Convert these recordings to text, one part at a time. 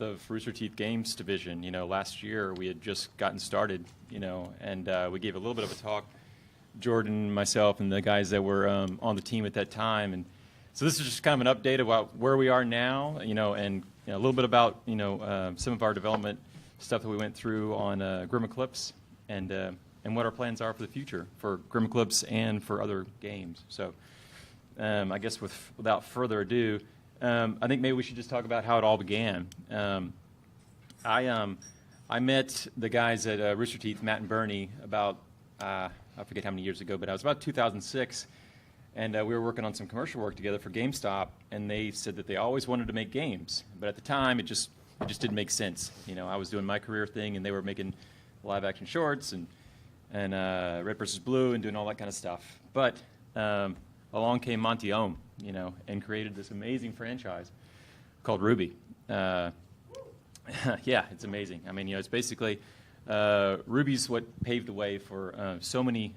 of Rooster Teeth Games division. Last year we had just gotten started, and we gave a little bit of a talk, Jordan, myself, and the guys that were on the team at that time. And so this is just kind of an update about where we are now, and a little bit about, some of our development stuff that we went through on Grimm Eclipse, and what our plans are for the future for Grimm Eclipse and for other games. So I guess without further ado, I think maybe we should just talk about how it all began. I met the guys at Rooster Teeth, Matt and Bernie, about, I forget how many years ago, but it was about 2006, and we were working on some commercial work together for GameStop, and they said that they always wanted to make games, but at the time it just didn't make sense. I was doing my career thing, and they were making live-action shorts and Red vs. Blue and doing all that kind of stuff. But along came Monty Ohm, and created this amazing franchise called RWBY. Yeah, it's amazing. I mean, it's basically RWBY's what paved the way for so many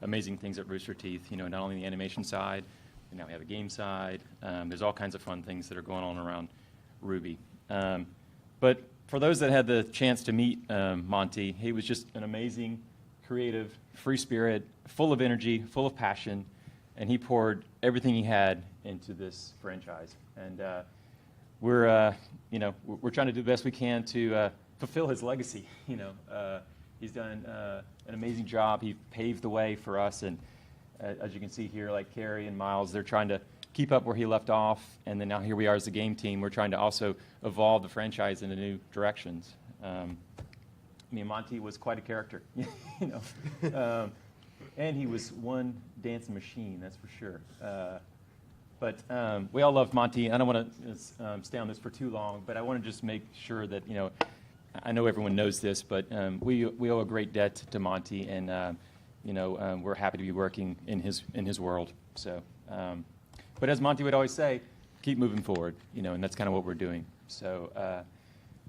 amazing things at Rooster Teeth. Not only the animation side, but now we have a game side. There's all kinds of fun things that are going on around RWBY. But for those that had the chance to meet Monty, he was just an amazing, creative, free spirit, full of energy, full of passion, and he poured everything he had into this franchise. And we're trying to do the best we can to fulfill his legacy. He's done an amazing job. He paved the way for us, and as you can see here, like Carrie and Miles, they're trying to keep up where he left off, and then now here we are as the game team. We're trying to also evolve the franchise into new directions. Monty was quite a character, and he was one dancing machine, that's for sure. But we all love Monty. I don't want to stay on this for too long, but I want to just make sure that, I know everyone knows this, but we owe a great debt to Monty, and we're happy to be working in his world. So, but as Monty would always say, keep moving forward, and that's kind of what we're doing. So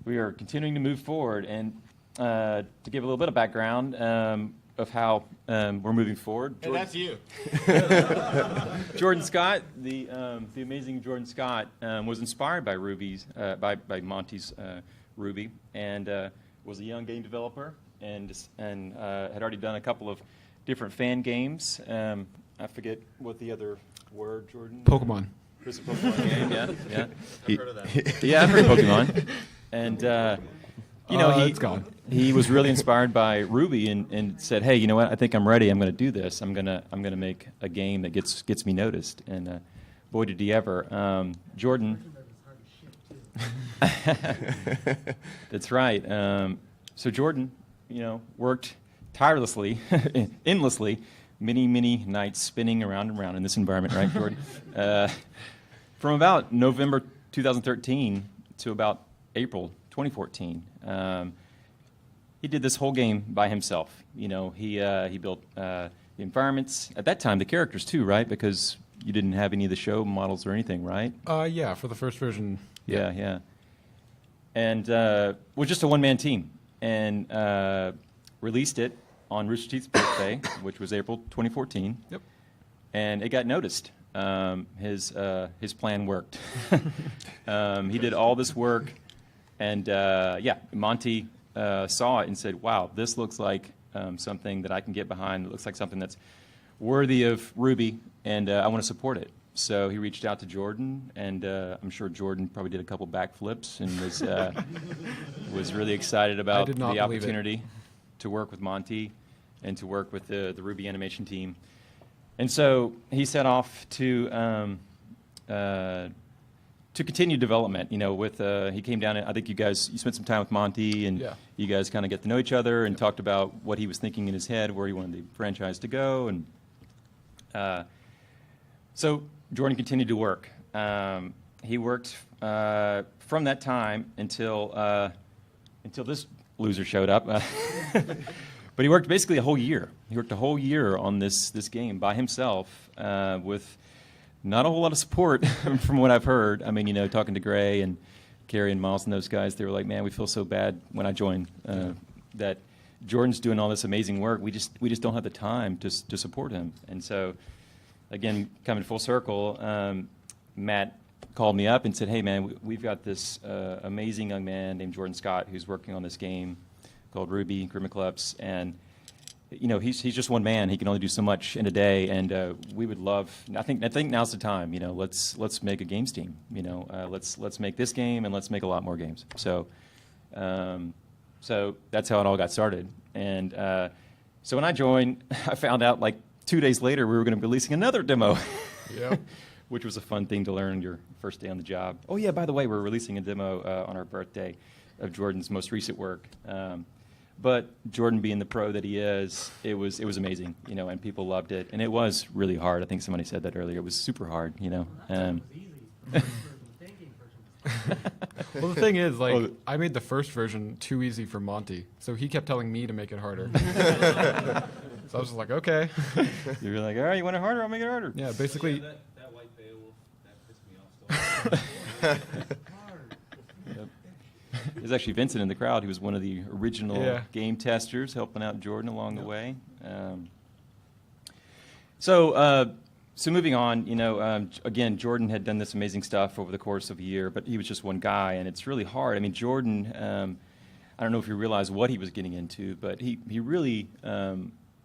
we are continuing to move forward, and to give a little bit of background of how we're moving forward. And that's you. Jordan Scott, the amazing Jordan Scott, was inspired by by Monty's RWBY, and was a young game developer, and had already done a couple of different fan games. I forget what the other word, Jordan. Pokemon. There's a Pokemon game, yeah. I've heard of that. Yeah, I've heard of Pokemon, and. It's gone. He was really inspired by RWBY and said, "Hey, you know what? I think I'm ready. I'm going to do this. I'm going to make a game that gets me noticed." And boy, did he ever! Jordan. That's right. So Jordan, worked tirelessly, endlessly, many nights spinning around and around in this environment, right, Jordan? From about November 2013 to about April 2014. He did this whole game by himself. He built the environments. At that time, the characters too, right? Because you didn't have any of the show models or anything, right? Yeah, for the first version. Yeah. And was just a one-man team, and released it on Rooster Teeth's birthday, which was April 2014. Yep. And it got noticed. His plan worked. He did all this work. And Monty saw it and said, "Wow, this looks like something that I can get behind. It looks like something that's worthy of RWBY, and I want to support it." So he reached out to Jordan, and I'm sure Jordan probably did a couple backflips and was really excited about the opportunity to work with Monty and to work with the RWBY animation team. And so he set off to continue development, he came down, and I think you spent some time with Monty, and you guys kind of get to know each other and talked about what he was thinking in his head, where he wanted the franchise to go, and so Jordan continued to work. He worked from that time until this loser showed up, but he worked basically a whole year. He worked a whole year on this game by himself, with not a whole lot of support from what I've heard. I mean, talking to Gray and Carrie and Miles and those guys, they were like, "Man, we feel so bad when I joined that Jordan's doing all this amazing work. We just don't have the time to support him." And so, again, coming full circle, Matt called me up and said, hey, man, we've got this amazing young man named Jordan Scott who's working on this game called RWBY, Grimm Eclipse, and he's just one man. He can only do so much in a day, and we would love. I think now's the time. Let's make a games team. Let's make this game, and let's make a lot more games. So that's how it all got started. And so when I joined, I found out like 2 days later we were going to be releasing another demo, Yep. which was a fun thing to learn your first day on the job. Oh yeah, by the way, we're releasing a demo on our birthday of Jordan's most recent work. But Jordan being the pro that he is, it was amazing, and people loved it. And it was really hard. I think somebody said that earlier. It was super hard, It was easy. Well, the thing is, I made the first version too easy for Monty, so he kept telling me to make it harder. So I was just like, okay. You were like, all right, you want it harder? I'll make it harder. Yeah, basically. Yeah, that white Beowulf, that pissed me off so Yep. There's actually Vincent in the crowd, who was one of the original game testers, helping out Jordan along the way. So moving on, again, Jordan had done this amazing stuff over the course of a year, but he was just one guy, and it's really hard. I mean, Jordan, I don't know if you realize what he was getting into, but he really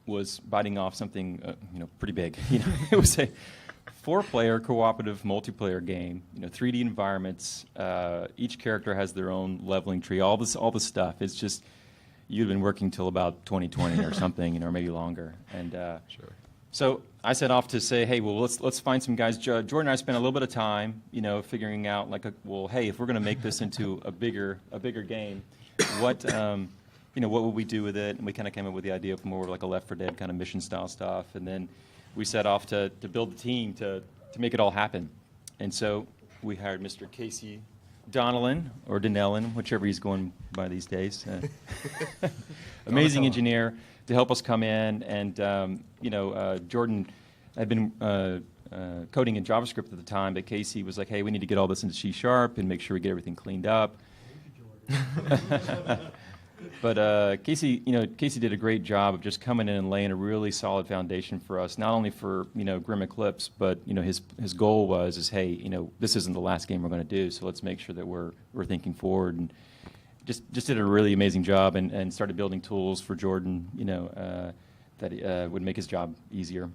was biting off something, pretty big. It was a 4-player cooperative multiplayer game. 3D environments. Each character has their own leveling tree. All this stuff. It's just you'd been working till about 2020 or something, or maybe longer. And Sure. so I set off to say, hey, well, let's find some guys. Jordan and I spent a little bit of time, figuring out hey, if we're going to make this into a bigger game, what would we do with it? And we kind of came up with the idea of more like a Left 4 Dead kind of mission style stuff. And then we set off to build the team to make it all happen. And so we hired Mr. Casey Donnellan, or Donnellan, whichever he's going by these days. Amazing engineer to help us come in. And, Jordan had been coding in JavaScript at the time, but Casey was like, hey, we need to get all this into C# and make sure we get everything cleaned up. But Casey did a great job of just coming in and laying a really solid foundation for us, not only for Grimm Eclipse, but his goal was hey, this isn't the last game we're going to do, so let's make sure that we're thinking forward, and just did a really amazing job, and started building tools for Jordan, that would make his job easier.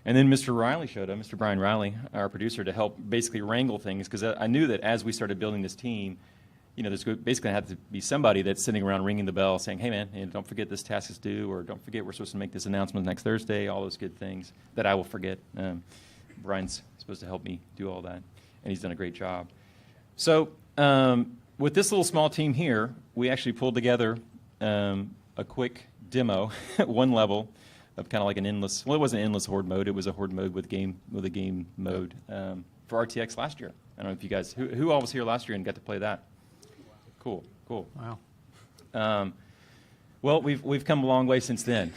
And then Mr. Riley showed up, Mr. Brian Riley, our producer, to help basically wrangle things, because I knew that as we started building this team, there's basically had to be somebody that's sitting around ringing the bell saying, hey, man, don't forget this task is due, or don't forget we're supposed to make this announcement next Thursday, all those good things that I will forget. Brian's supposed to help me do all that, and he's done a great job. So with this little small team here, we actually pulled together a quick demo, one level, of kind of like an endless, well, it wasn't endless horde mode, it was a horde mode with a game mode for RTX last year. I don't know if you guys, who all was here last year and got to play that? Cool. Wow. Well, we've come a long way since then.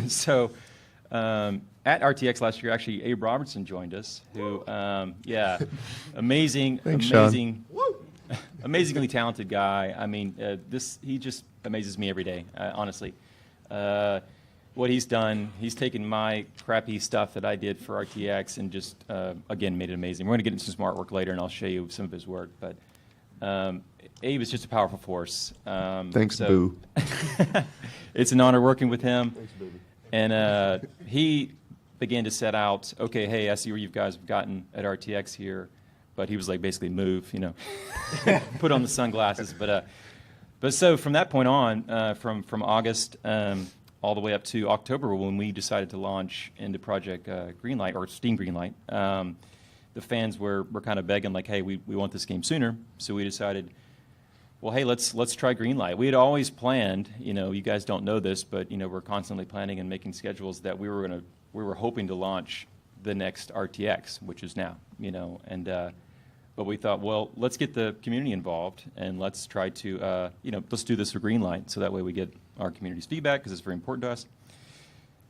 So at RTX last year, actually, Abe Robertson joined us, who, amazing, Thanks, amazingly talented guy. I mean, he just amazes me every day, honestly. What he's done, he's taken my crappy stuff that I did for RTX and just, again, made it amazing. We're going to get into some smart work later, and I'll show you some of his work, but Abe is just a powerful force. Thanks, Boo. It's an honor working with him. Thanks, baby. And he began to set out, okay, hey, I see where you guys have gotten at RTX here. But he was like, basically, move, put on the sunglasses. But so from that point on, from August all the way up to October, when we decided to launch into Project Greenlight, or Steam Greenlight, the fans were kind of begging, like, hey, we want this game sooner. So we decided, well, hey, let's try Greenlight. We had always planned, you guys don't know this, but we're constantly planning and making schedules that we were hoping to launch the next RTX, which is now, but we thought, well, let's get the community involved, and let's try to, let's do this for Greenlight, so that way we get our community's feedback, because it's very important to us.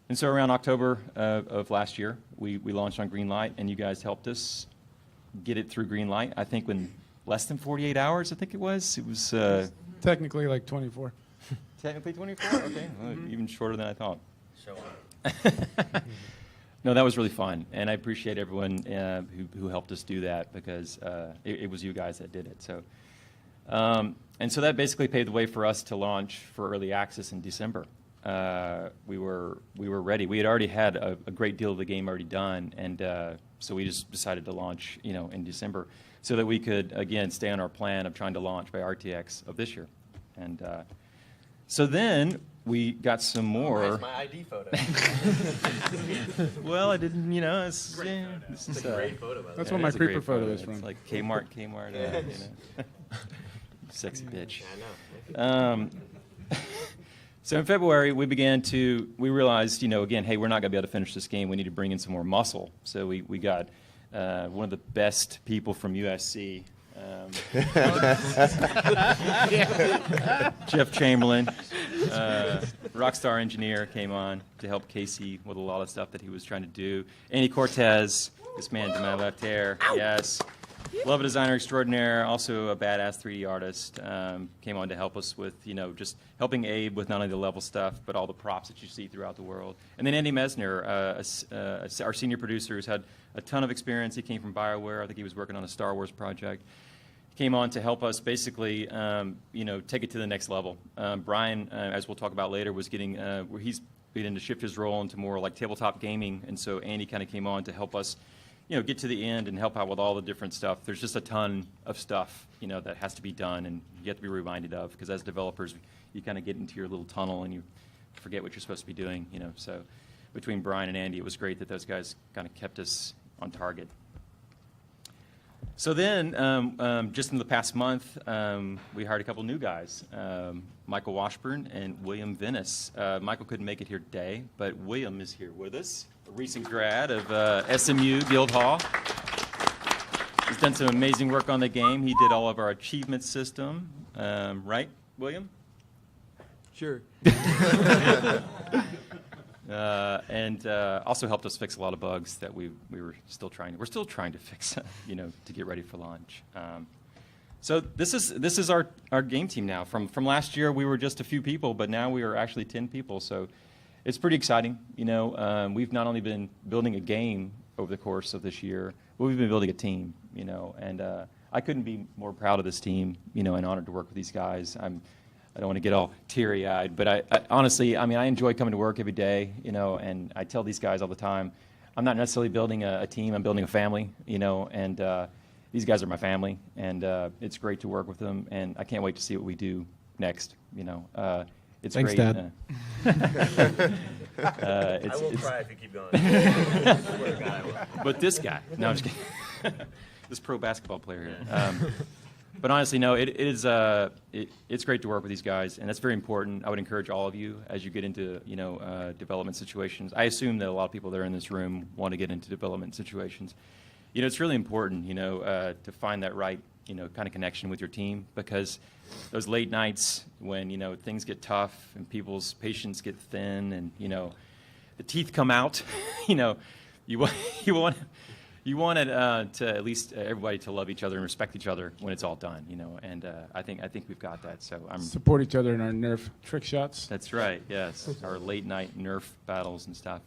And so around October of last year, we launched on Greenlight, and you guys helped us get it through Greenlight. I think in less than 48 hours, I think it was. It was Technically like 24. technically 24? Okay, well, even shorter than I thought. show up. No, that was really fun, and I appreciate everyone who helped us do that because it was you guys that did it. So, and so that basically paved the way for us to launch for early access in December. We were ready. We had already had a great deal of the game already done, and so we just decided to launch, in December, so that we could again stay on our plan of trying to launch by RTX of this year. And so then we got some more. Oh, nice, my ID photo. Well, I didn't, it's, It's a great photo, by the way. That's what my it's a great creeper photo is from. It's like Kmart, Sexy bitch. Yeah, I know. So in February, we realized, again, hey, we're not going to be able to finish this game. We need to bring in some more muscle. So we got one of the best people from USC, Jeff Chamberlain, rockstar engineer, came on to help Casey with a lot of stuff that he was trying to do. Andy Cortez, this man to my left here, yes. Love a designer extraordinaire, also a badass 3D artist, came on to help us with, just helping Abe with not only the level stuff, but all the props that you see throughout the world. And then Andy Mesner, our senior producer, who's had a ton of experience. He came from BioWare. I think he was working on a Star Wars project. Came on to help us basically, take it to the next level. Brian, as we'll talk about later, was getting, he's beginning to shift his role into more like tabletop gaming, and so Andy kind of came on to help us get to the end and help out with all the different stuff. There's just a ton of stuff, that has to be done and you have to be reminded of, because as developers, you kind of get into your little tunnel and you forget what you're supposed to be doing, So between Brian and Andy, it was great that those guys kind of kept us on target. So then, just in the past month, we hired a couple new guys, Michael Washburn and William Venice. Michael couldn't make it here today, but William is here with us, a recent grad of SMU Guildhall. He's done some amazing work on the game. He did all of our achievement system, right, William? Sure. And also helped us fix a lot of bugs that we're still trying to fix, to get ready for launch. So this is our game team now. From last year, we were just a few people, but now we are actually 10 people. So it's pretty exciting. We've not only been building a game over the course of this year, but we've been building a team. And I couldn't be more proud of this team. And honored to work with these guys. I don't want to get all teary-eyed, but I honestly, I enjoy coming to work every day, and I tell these guys all the time, I'm not necessarily building a team, I'm building a family, and these guys are my family, and it's great to work with them, and I can't wait to see what we do next, It's Thanks, great. Dad. I will cry if you keep going. I swear to God, I will. But this guy, no, I'm just kidding. This pro basketball player here. But honestly, no, it's great to work with these guys, and that's very important. I would encourage all of you as you get into development situations. I assume that a lot of people that are in this room want to get into development situations. It's really important, to find that right, kind of connection with your team, because those late nights when things get tough and people's patience get thin and the teeth come out, you want it to at least everybody to love each other and respect each other when it's all done, and I think we've got that. So Support each other in our Nerf trick shots. That's right. Yes, our late night Nerf battles and stuff.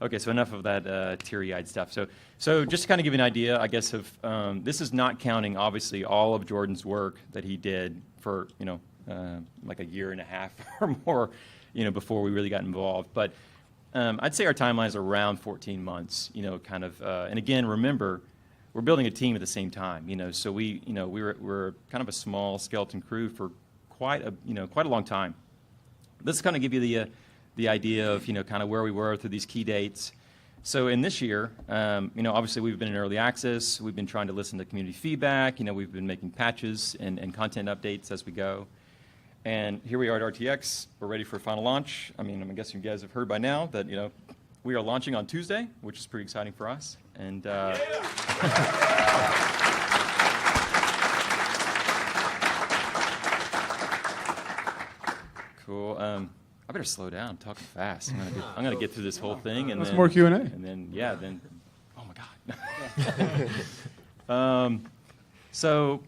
Okay, so enough of that teary-eyed stuff. So just to kind of give you an idea, I guess, of this is not counting obviously all of Jordan's work that he did for like a year and a half or more, before we really got involved, but. I'd say our timeline is around 14 months, kind of, and again, remember, we're building a team at the same time, so we're kind of a small skeleton crew for quite a long time. Let's kind of give you the idea of, kind of where we were through these key dates. So in this year, obviously we've been in early access, we've been trying to listen to community feedback, we've been making patches and content updates as we go. And here we are at RTX. We're ready for final launch. I'm guessing you guys have heard by now that we are launching on Tuesday, which is pretty exciting for us. And cool. I better slow down. I'm talking fast. I'm gonna get through this whole thing, and That's then more Q&A. And then oh my God. So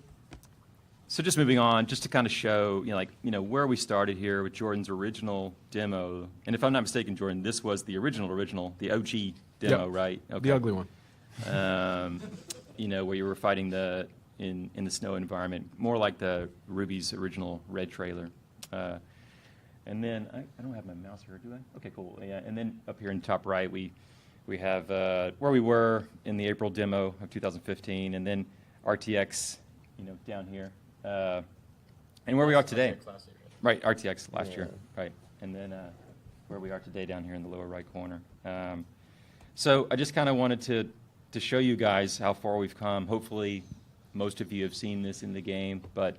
So just moving on, just to kind of show, where we started here with Jordan's original demo. And if I'm not mistaken, Jordan, this was the original, the OG demo, Yep. right? The ugly one. Where you were fighting in the snow environment, more like the RWBY's original Red trailer. And then, I don't have my mouse here, do I? Okay, cool. Yeah, and then up here in the top right, we have where we were in the April demo of 2015, and then RTX, down here. And where we are today. Right, RTX last year, right. And then where we are today down here in the lower right corner. So I just kind of wanted to show you guys how far we've come. Hopefully most of you have seen this in the game, but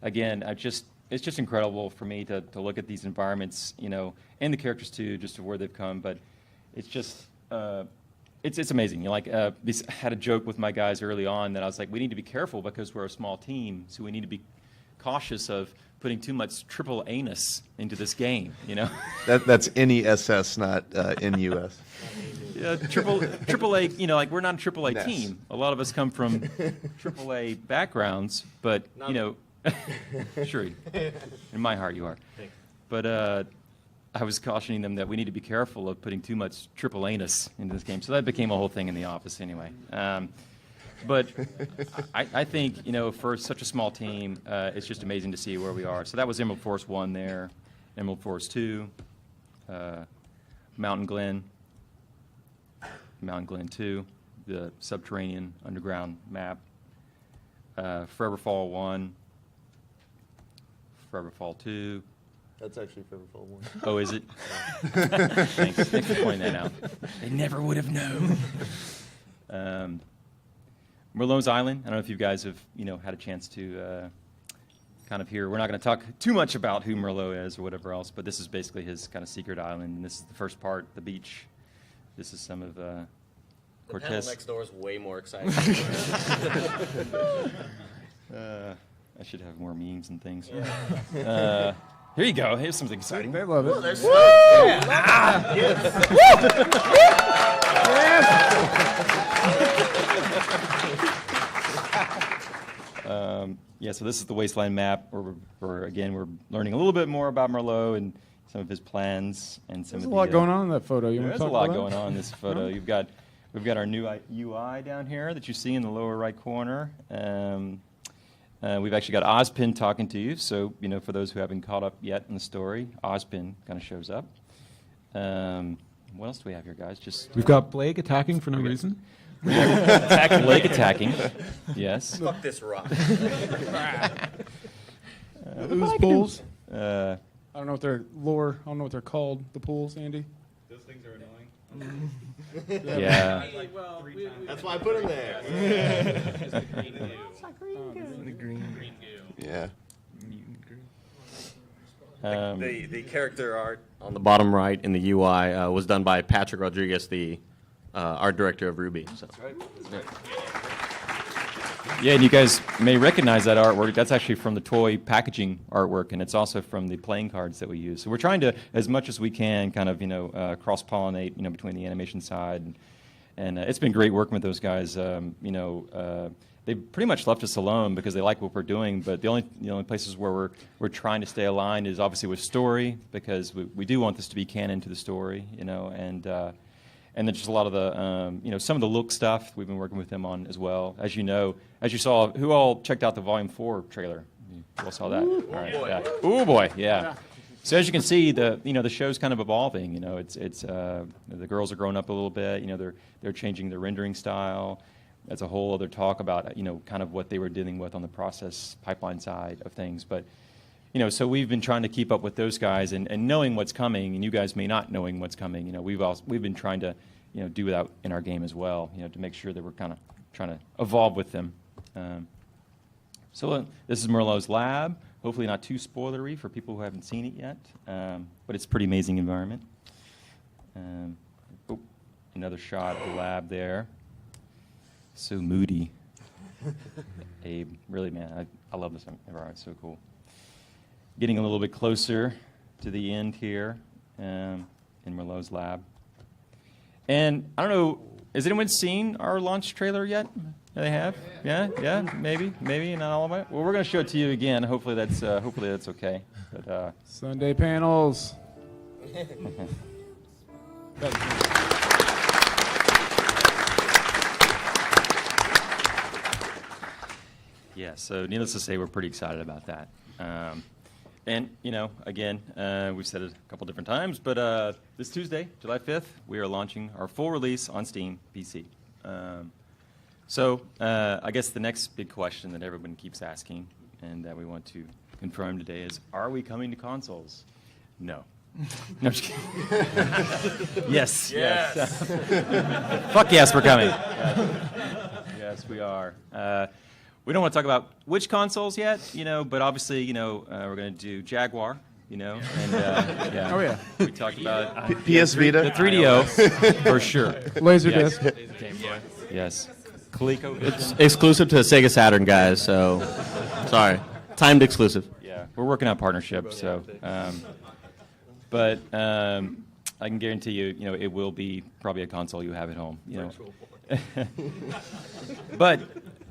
again, it's just incredible for me to look at these environments, and the characters too, just to where they've come, but it's just, it's amazing. I had a joke with my guys early on that I was like, we need to be careful because we're a small team, so we need to be cautious of putting too much triple anus into this game, That's NESS, not NUS. Yeah, triple A, we're not a triple A Ness. team. A lot of us come from triple A backgrounds, but, sure, in my heart you are. Thanks. But I was cautioning them that we need to be careful of putting too much triple anus into this game. So that became a whole thing in the office anyway. But I think, for such a small team, it's just amazing to see where we are. So that was Emerald Forest 1 there, Emerald Forest 2, Mountain Glen 2, the subterranean underground map, Forever Fall 1, Forever Fall 2. That's actually Forever Fall 1. Oh, is it? Thanks for pointing that out. They never would have known. Merlot's Island. I don't know if you guys have, had a chance to kind of hear. We're not going to talk too much about who Merlot is or whatever else, but this is basically his kind of secret island. And this is the first part, the beach. This is some of The panel Cortez. next door is way more exciting. I should have more memes and things. Here you go. Here's something exciting. They love it. There's So this is the wasteland map where again, we're learning a little bit more about Merlot and some of his plans and some There's of a lot going on in that photo. You want There's to a talk lot about going that? on in this photo. We've got our new UI down here that you see in the lower right corner. We've actually got Ozpin talking to you. So, for those who haven't caught up yet in the story, Ozpin kind of shows up. What else do we have here, guys? We've got Blake attacking for no reason. Lake attacking. Yes. fuck this rock. Ooze pools. Uh, I don't know what they're I don't know what they're called. The pools, Andy. Those things are annoying. yeah. Well, That's why I put him there. green goo. Yeah. The character art on the bottom right in the UI was done by Patrick Rodriguez, the art director of RWBY. So. Yeah, and you guys may recognize that artwork. That's actually from the toy packaging artwork, and it's also from the playing cards that we use. So we're trying to, as much as we can, kind of cross-pollinate, between the animation side, and it's been great working with those guys. They pretty much left us alone because they like what we're doing. But the only places where we're trying to stay aligned is obviously with story, because we do want this to be canon to the story, and then just a lot of the, some of the look stuff we've been working with them on as well. As you saw, who all checked out the Volume 4 trailer? You all saw that? All right, yeah. Ooh, boy, yeah. So as you can see, the show's kind of evolving. It's the girls are growing up a little bit. They're changing their rendering style. That's a whole other talk about, kind of what they were dealing with on the process pipeline side of things. But, so we've been trying to keep up with those guys and knowing what's coming, and you guys may not knowing what's coming. We've been trying to, do that in our game as well, to make sure that we're kind of trying to evolve with them. So this is Merlot's lab. Hopefully not too spoilery for people who haven't seen it yet, but it's a pretty amazing environment. Another shot of the lab there. So moody. Abe, really, man, I love this environment. It's so cool. Getting a little bit closer to the end here in Merlot's lab. And I don't know has anyone seen our launch trailer yet? They have? Yeah, maybe, not all of it. Well, we're going to show it to you again. Hopefully that's okay. But Sunday panels. yeah, so needless to say, we're pretty excited about that. And, again, we've said it a couple different times, but this Tuesday, July 5th, we are launching our full release on Steam PC. So I guess the next big question that everyone keeps asking and that we want to confirm today is, are we coming to consoles? No. No, I'm just kidding. Yes. Fuck yes, we're coming. Yes, we are. We don't want to talk about which consoles yet, but obviously, we're going to do Jaguar, and yeah. Oh, yeah. We talked about PS Vita. the 3DO for sure. Laserdisc. Yes. Coleco. It's exclusive to Sega Saturn, guys. So, sorry, timed exclusive. Yeah, we're working on partnerships. So, but I can guarantee you, it will be probably a console you have at home. But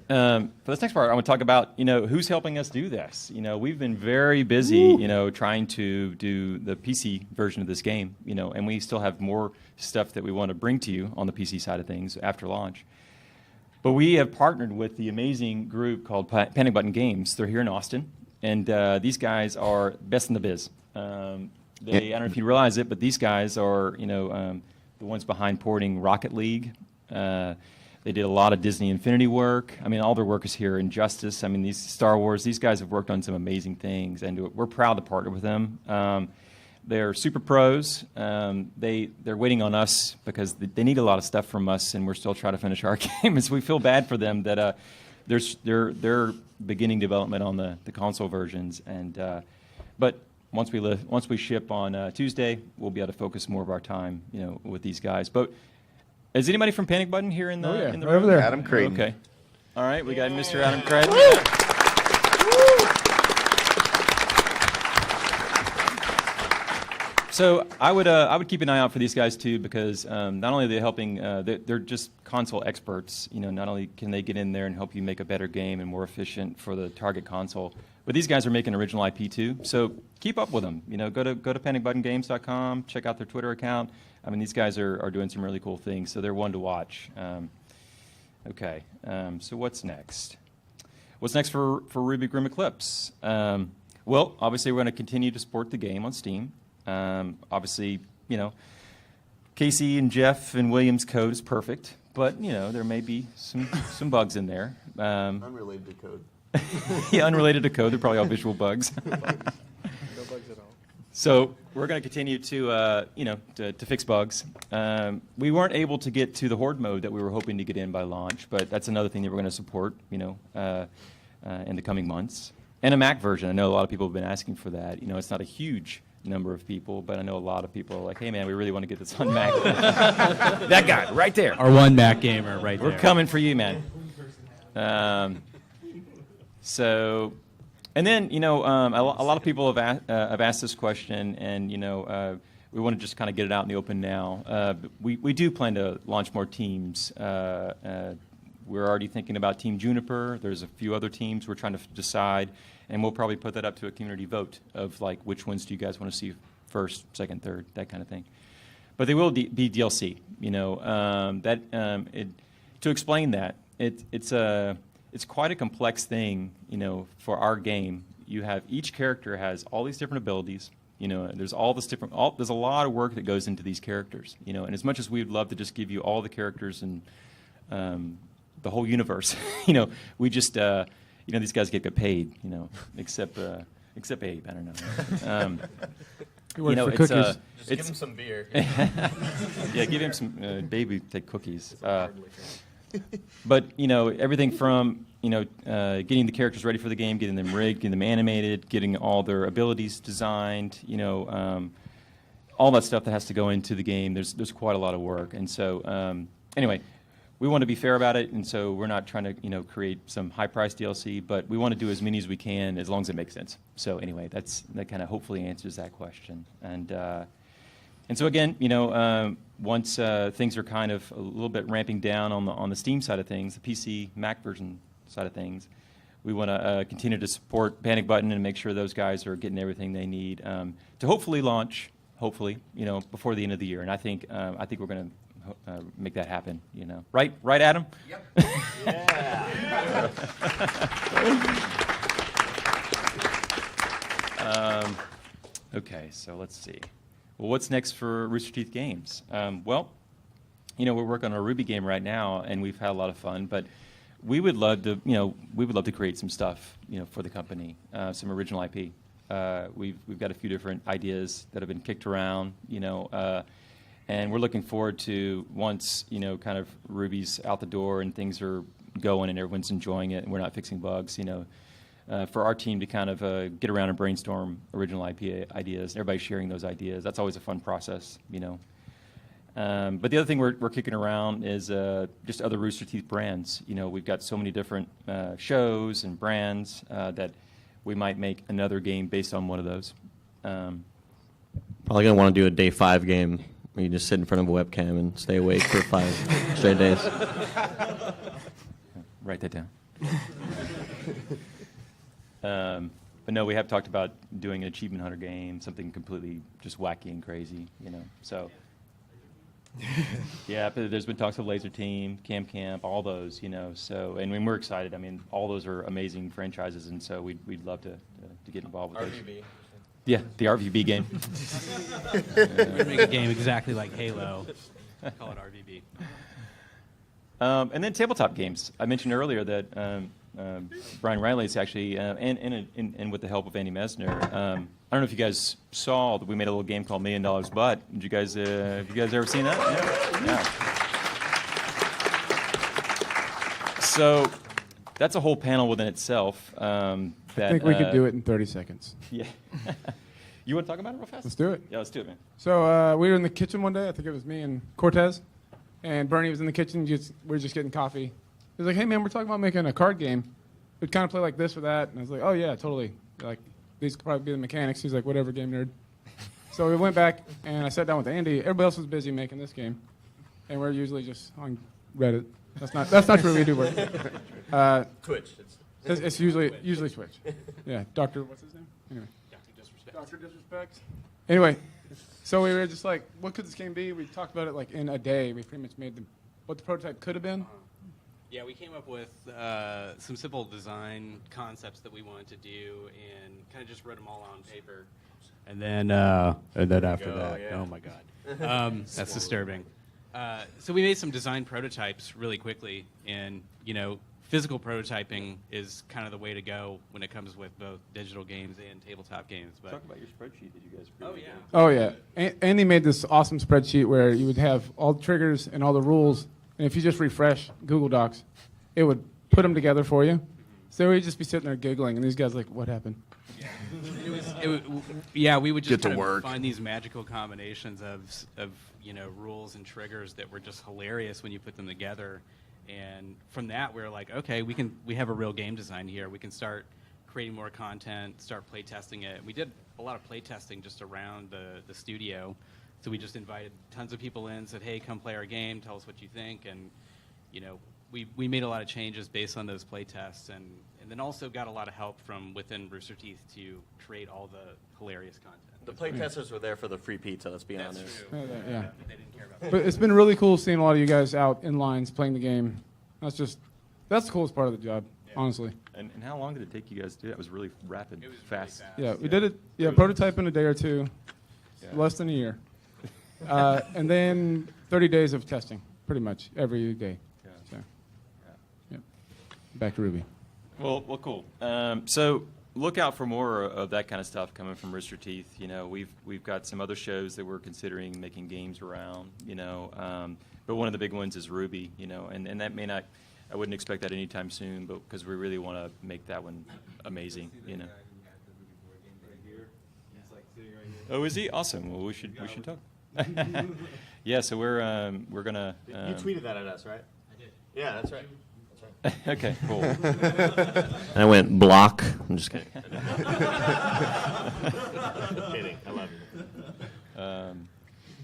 for this next part, I want to talk about who's helping us do this. We've been very busy, trying to do the PC version of this game. And we still have more stuff that we want to bring to you on the PC side of things after launch. But we have partnered with the amazing group called Panic Button Games. They're here in Austin, and these guys are best in the biz. I don't know if you realize it, but these guys are, the ones behind porting Rocket League. They did a lot of Disney Infinity work. I mean, all their work is here. Injustice. I mean, these Star Wars. These guys have worked on some amazing things, and we're proud to partner with them. They're super pros. They're waiting on us because they need a lot of stuff from us, and we're still trying to finish our game. And so we feel bad for them that they're beginning development on the console versions, and but once we ship on Tuesday, we'll be able to focus more of our time, with these guys. But is anybody from Panic Button here in the in the right room? over there. Adam Creighton. Okay. All right, we got Mr. Adam Creighton. So I would keep an eye out for these guys too, because not only are they helping, they're just console experts. Not only can they get in there and help you make a better game and more efficient for the target console, but these guys are making original IP too. So keep up with them. Go to panicbuttongames.com, check out their Twitter account. I mean, these guys are doing some really cool things, so they're one to watch. Okay, so what's next? What's next for RWBY Grimm Eclipse? Well, obviously we're going to continue to support the game on Steam. Obviously, Casey and Jeff and William's code is perfect, but there may be some bugs in there. Unrelated to code. Yeah, unrelated to code. They're probably all visual bugs. No bugs at all. So we're going to continue to fix bugs. We weren't able to get to the Horde mode that we were hoping to get in by launch, but that's another thing that we're going to support, in the coming months. And a Mac version. I know a lot of people have been asking for that. It's not a huge number of people, but I know a lot of people are like, hey man, we really want to get this on Mac. That guy right there. Our one Mac gamer right there. We're coming for you, man. So, and then a lot of people have asked this question, and we want to just kind of get it out in the open now. We do plan to launch more teams. We're already thinking about Team Juniper. There's a few other teams we're trying to decide, and we'll probably put that up to a community vote of like which ones do you guys want to see first, second, third, that kind of thing. But they will be DLC. To explain that, it's quite a complex thing. For our game, you have each character has all these different abilities. There's all this different. There's a lot of work that goes into these characters. And as much as we'd love to just give you all the characters and the whole universe, we just these guys get paid. Except Abe. I don't know. He works for cookies. Just give him some beer. Yeah, give him some. Baby, take cookies. But everything from getting the characters ready for the game, getting them rigged, getting them animated, getting all their abilities designed, all that stuff that has to go into the game. There's quite a lot of work, and so anyway, we want to be fair about it, and so we're not trying to create some high-priced DLC, but we want to do as many as we can as long as it makes sense. So anyway, that kind of hopefully answers that question. And And so again, once things are kind of a little bit ramping down on the Steam side of things, the PC Mac version side of things, we want to continue to support Panic Button and make sure those guys are getting everything they need to hopefully launch, before the end of the year. And I think we're going to make that happen. Right, Adam? Yep. Okay, so let's see. Well, what's next for Rooster Teeth Games? We're working on a RWBY game right now, and we've had a lot of fun. But we would love to create some stuff, for the company, some original IP. We've got a few different ideas that have been kicked around, and we're looking forward to once kind of RWBY's out the door and things are going and everyone's enjoying it and we're not fixing bugs, for our team to kind of get around and brainstorm original IP ideas. Everybody sharing those ideas. That's always a fun process, But the other thing we're kicking around is just other Rooster Teeth brands. We've got so many different shows and brands that we might make another game based on one of those. Probably going to want to do a day 5 game where you just sit in front of a webcam and stay awake for 5 straight days. Write that down. But no, we have talked about doing an Achievement Hunter game, something completely just wacky and crazy, So, yeah, but there's been talks of Laser Team, Camp, all those, So, and we're excited. I mean, all those are amazing franchises, and so we'd love to get involved with those. RWBY. Yeah, the RWBY game. We're going to make a game exactly like Halo. Call it RWBY. And then tabletop games. I mentioned earlier that Brian Riley's actually, and with the help of Andy Mesner, I don't know if you guys saw that we made a little game called $1 Million Butt. Did you guys, have you guys ever seen that? Yeah. So that's a whole panel within itself. I think we could do it in 30 seconds. Yeah. You want to talk about it real fast? Let's do it. Yeah, let's do it, man. So we were in the kitchen one day. I think it was me and Cortez. And Bernie was in the kitchen. We were just getting coffee. He was like, hey, man, we're talking about making a card game. We'd kind of play like this or that. And I was like, oh, yeah, totally. Like, these could probably be the mechanics. He's like, whatever, game nerd. So we went back, and I sat down with Andy. Everybody else was busy making this game. And we're usually just on Reddit. That's not true. We do work. Twitch. It's usually Twitch. Yeah, Dr. What's his name? Anyway. Dr. Disrespect. Anyway, so we were just like, what could this game be? We talked about it like in a day. We pretty much made what the prototype could have been. Yeah, we came up with some simple design concepts that we wanted to do and kind of just wrote them all on paper. And then after that, yeah. oh my God. That's disturbing. So we made some design prototypes really quickly, and physical prototyping is kind of the way to go when it comes with both digital games and tabletop games. But Talk about your spreadsheet that you guys created. Oh, yeah. Andy made this awesome spreadsheet where you would have all the triggers and all the rules, and if you just refresh Google Docs, it would put them together for you. So we'd just be sitting there giggling, and these guys like, what happened? We would just Get to kind of work. find these magical combinations of rules and triggers that were just hilarious when you put them together. And from that, we were like, okay, we have a real game design here. We can start creating more content, start play testing it. We did a lot of play testing just around the studio. So we just invited tons of people in, said, hey, come play our game, tell us what you think. And, we made a lot of changes based on those play tests, and then also got a lot of help from within Rooster Teeth to create all the hilarious content. The play testers were there for the free pizza, let's be honest. True. Yeah. They didn't care about that. But it's been really cool seeing a lot of you guys out in lines playing the game. That's the coolest part of the job, honestly. And how long did it take you guys to do that? It was really rapid, It was really fast. fast. Yeah, we did it. Yeah, prototype in a day or two, less than a year, and then 30 days of testing, pretty much every day. Yeah. So, yep. Back to RWBY. Well, cool. So look out for more of that kind of stuff coming from Rooster Teeth. We've got some other shows that we're considering making games around. But one of the big ones is RWBY. And that may not. I wouldn't expect that anytime soon, but because we really want to make that one amazing. Oh, is he? Awesome. Well, we should talk. Yeah. So we're gonna. You tweeted that at us, right? I did. Yeah, that's right. Okay. Cool. And I went block. I'm just kidding. Kidding. I love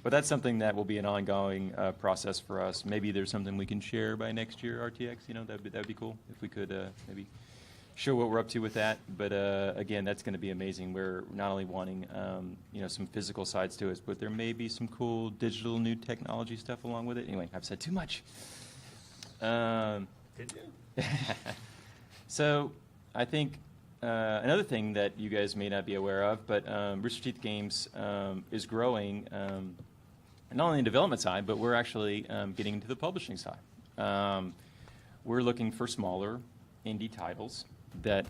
you. But that's something that will be an ongoing process for us. Maybe there's something we can share by next year, RTX. That'd be cool if we could maybe show what we're up to with that. But again, that's going to be amazing. We're not only wanting some physical sides to it, but there may be some cool digital new technology stuff along with it. Anyway, I've said too much. Did you? So I think another thing that you guys may not be aware of, but Rooster Teeth Games is growing, not only in the development side, but we're actually getting into the publishing side. We're looking for smaller indie titles that,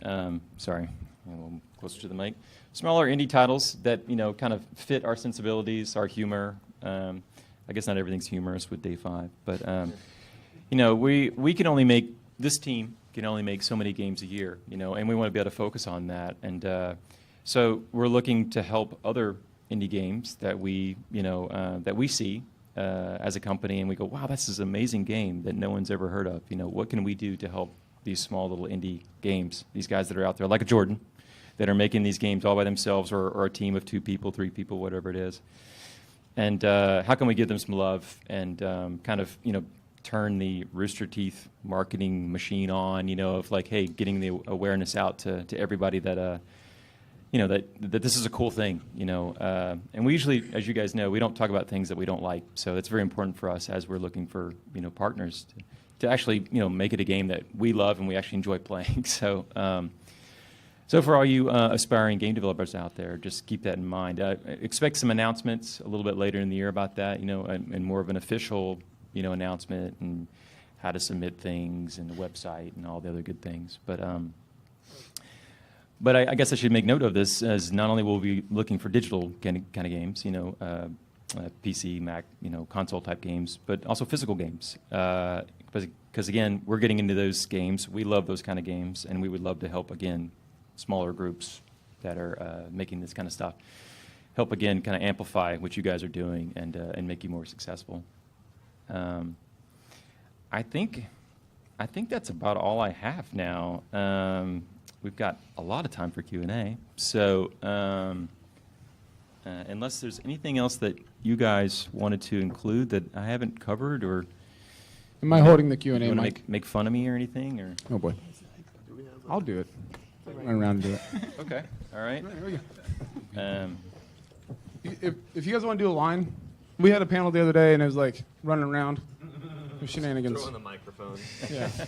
sorry, a little closer to the mic, smaller indie titles that kind of fit our sensibilities, our humor. I guess not everything's humorous with Day 5, but we can only make, this team can only make so many games a year, and we want to be able to focus on that. And so we're looking to help other indie games that we see as a company, and we go, wow, this is an amazing game that no one's ever heard of. What can we do to help these small little indie games, these guys that are out there, like a Jordan, that are making these games all by themselves, or a team of 2 people, 3 people, whatever it is. And how can we give them some love and kind of, turn the Rooster Teeth marketing machine on, of like, hey, getting the awareness out to everybody that, that this is a cool thing, and we usually, as you guys know, we don't talk about things that we don't like. So it's very important for us as we're looking for, partners to actually, make it a game that we love and we actually enjoy playing. So, so for all you aspiring game developers out there, just keep that in mind. Expect some announcements a little bit later in the year about that, and more of an official, announcement and how to submit things and the website and all the other good things. But I guess I should make note of this, as not only will we be looking for digital kind of games, PC, Mac, console type games, but also physical games. Because again, we're getting into those games. We love those kind of games, and we would love to help, again, smaller groups that are making this kind of stuff. Help, again, kind of amplify what you guys are doing and make you more successful. I think that's about all I have now. We've got a lot of time for Q&A. So unless there's anything else that you guys wanted to include that I haven't covered, or Am I holding the Q&A you want mic? to make fun of me or anything? Or Oh, boy. I'll do it. Run around and do it. okay, all right. Here we go. Um, If you guys want to do a line, we had a panel the other day, and it was like running around with shenanigans. Throw in the microphone. Yeah. So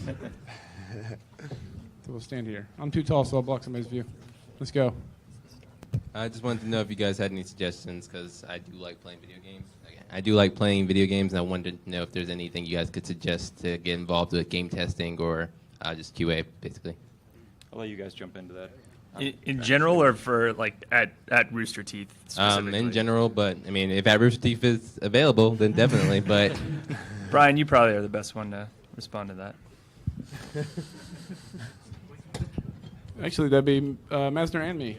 we'll stand here. I'm too tall, so I'll block somebody's view. Let's go. I just wanted to know if you guys had any suggestions, because I do like playing video games. I do like playing video games, and I wanted to know if there's anything you guys could suggest to get involved with game testing or just QA, basically. I'll let you guys jump into that. In general, or for like at Rooster Teeth specifically? In general, but I mean, if at Rooster Teeth is available, then definitely. But Brian, you probably are the best one to respond to that. Actually, that'd be Masner and me.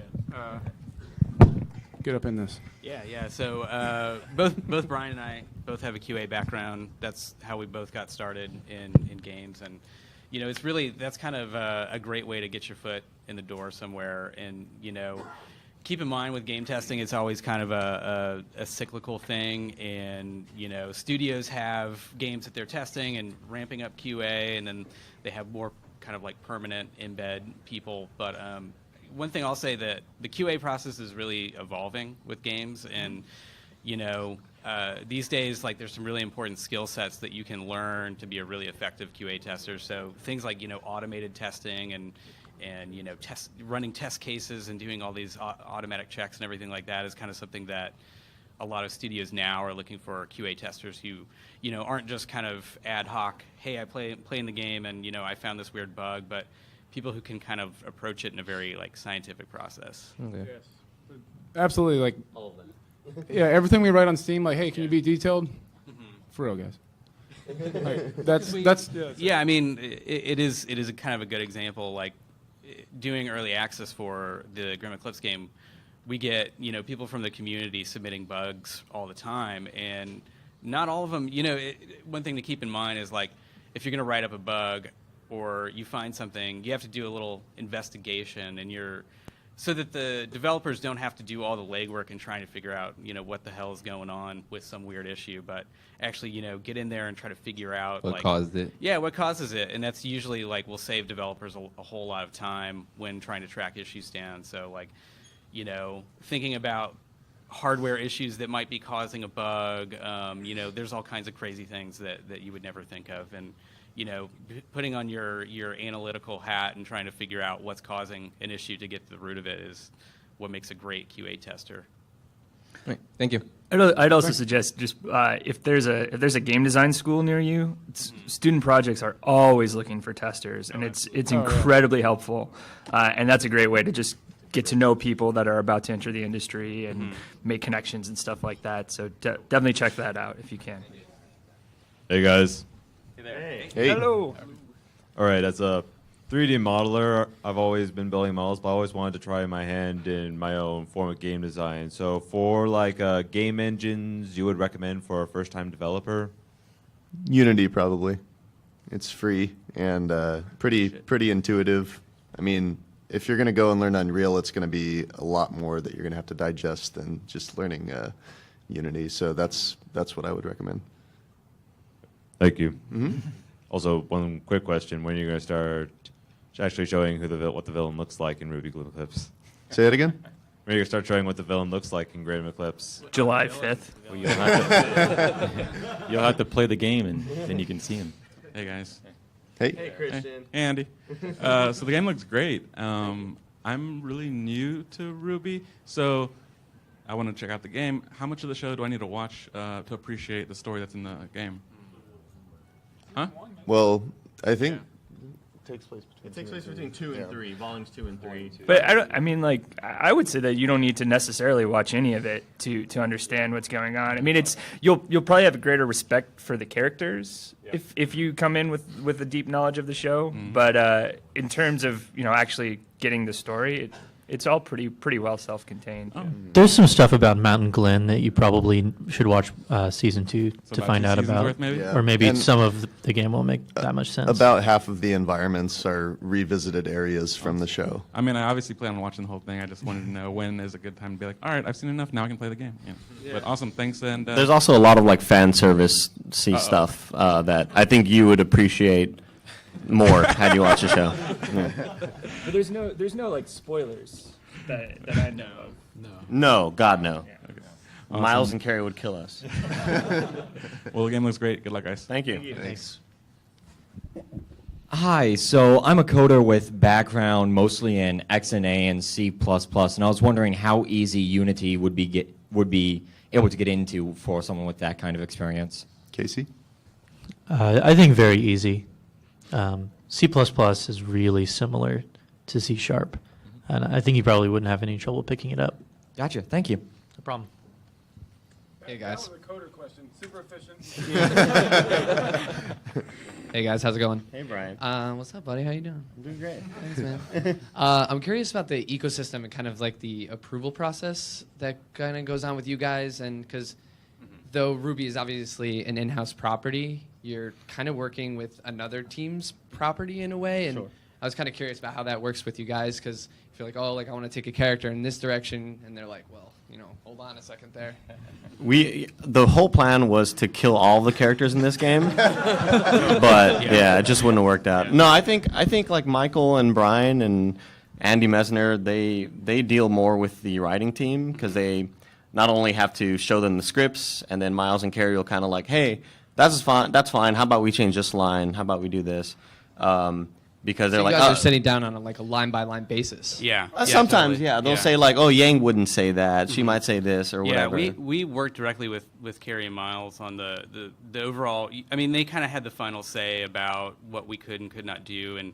Get up in this. Yeah. So both Brian and I both have a QA background. That's how we both got started in games, and it's really, that's kind of a great way to get your foot in the door somewhere. And keep in mind with game testing, it's always kind of a cyclical thing. And studios have games that they're testing and ramping up QA, and then they have more kind of like permanent embed people. But one thing I'll say, that the QA process is really evolving with games, and these days, like, there's some really important skill sets that you can learn to be a really effective QA tester. So things like automated testing and running test cases and doing all these automatic checks and everything like that is kind of something that a lot of studios now are looking for QA testers who aren't just kind of ad hoc. Hey, I play in the game and I found this weird bug, but people who can kind of approach it in a very like scientific process. okay. Yes. Absolutely. Like, All of that. yeah, everything we write on Steam, like, hey, can you be detailed? For real, guys. Like, that's Yeah, I mean, it is a kind of a good example. Like, doing early access for the Grimm Eclipse game, we get people from the community submitting bugs all the time, and not all of them. One thing to keep in mind is, like, if you're going to write up a bug or you find something, you have to do a little investigation, and you're so that the developers don't have to do all the legwork and trying to figure out, what the hell is going on with some weird issue, but actually, get in there and try to figure out What caused it? Yeah, what causes it, and that's usually will save developers a whole lot of time when trying to track issues down. So thinking about hardware issues that might be causing a bug, there's all kinds of crazy things that you would never think of, and putting on your analytical hat and trying to figure out what's causing an issue to get to the root of it is what makes a great QA tester. Right. Thank you. I'd also suggest just if there's a game design school near you, student projects are always looking for testers, and it's incredibly helpful, and that's a great way to just get to know people that are about to enter the industry and make connections and stuff like that. So definitely check that out if you can. Hey guys. Hey. Hello. All right, as a 3D modeler, I've always been building models, but I always wanted to try my hand in my own form of game design. So for game engines you would recommend for a first-time developer? Unity, probably. It's free and pretty intuitive. I mean, if you're going to go and learn Unreal, it's going to be a lot more that you're going to have to digest than just learning Unity. So that's what I would recommend. Thank you. Also, one quick question: when are you going to start actually showing what the villain looks like in RWBY Eclipse? Say it again. When are you going to start showing what the villain looks like in Grimm Eclipse? July 5th. Well, you'll have to play the game, and then you can see him. Hey guys. Hey. Christian. Hey Andy. So the game looks great. I'm really new to RWBY, so I want to check out the game. How much of the show do I need to watch to appreciate the story that's in the game? Huh? Well, I think It takes place between 2 and 3, volumes 2 and 3. But I would say that you don't need to necessarily watch any of it to understand what's going on. I mean, you'll probably have a greater respect for the characters if you come in with a deep knowledge of the show. But in terms of actually getting the story, it's all pretty well self-contained. Oh. There's some stuff about Mountain Glen that you probably should watch season 2 to find out about. Worth, maybe? Yeah. Or maybe And some of the game won't make that much sense. about half of the environments are revisited areas from the show. I mean, I obviously plan on watching the whole thing. I just wanted to know when is a good time to be like, all right, I've seen enough. Now I can play the game. But awesome, thanks. And There's also a lot of fan service-y stuff that I think you would appreciate more had you watched the show. Yeah. But there's no spoilers that I know of. No, God no. Okay. Miles Awesome. and Carrie would kill us. Well, the game looks great. Good luck, guys. Thank you. Thanks. Hi, so I'm a coder with background mostly in XNA and C++, and I was wondering how easy Unity would be able to get into for someone with that kind of experience. Casey? I think very easy. C++ is really similar to C#, and I think you probably wouldn't have any trouble picking it up. Gotcha, thank you. No problem. Hey guys. That was a coder question. Super efficient. Hey guys, how's it going? Hey, Brian. What's up, buddy? How you doing? I'm doing great. Thanks, man. I'm curious about the ecosystem and kind of the approval process that kind of goes on with you guys, and because though RWBY is obviously an in-house property, you're kind of working with another team's property in a way, and I was kind of curious about how that works with you guys, because if you're I want to take a character in this direction, and they're like, well, hold on a second there. The whole plan was to kill all the characters in this game, but it just wouldn't have worked out. No, I think Michael and Brian and Andy Messner, they deal more with the writing team, because they not only have to show them the scripts, and then Miles and Carrie will kind of that's fine. That's fine. How about we change this line? How about we do this? Because they're you guys are sitting down on a line-by-line basis. Yeah. Sometimes, totally. they'll say oh, Yang wouldn't say that. She might say this or whatever. Yeah, we worked directly with Carrie and Miles on the overall. I mean, they kind of had the final say about what we could and could not do. And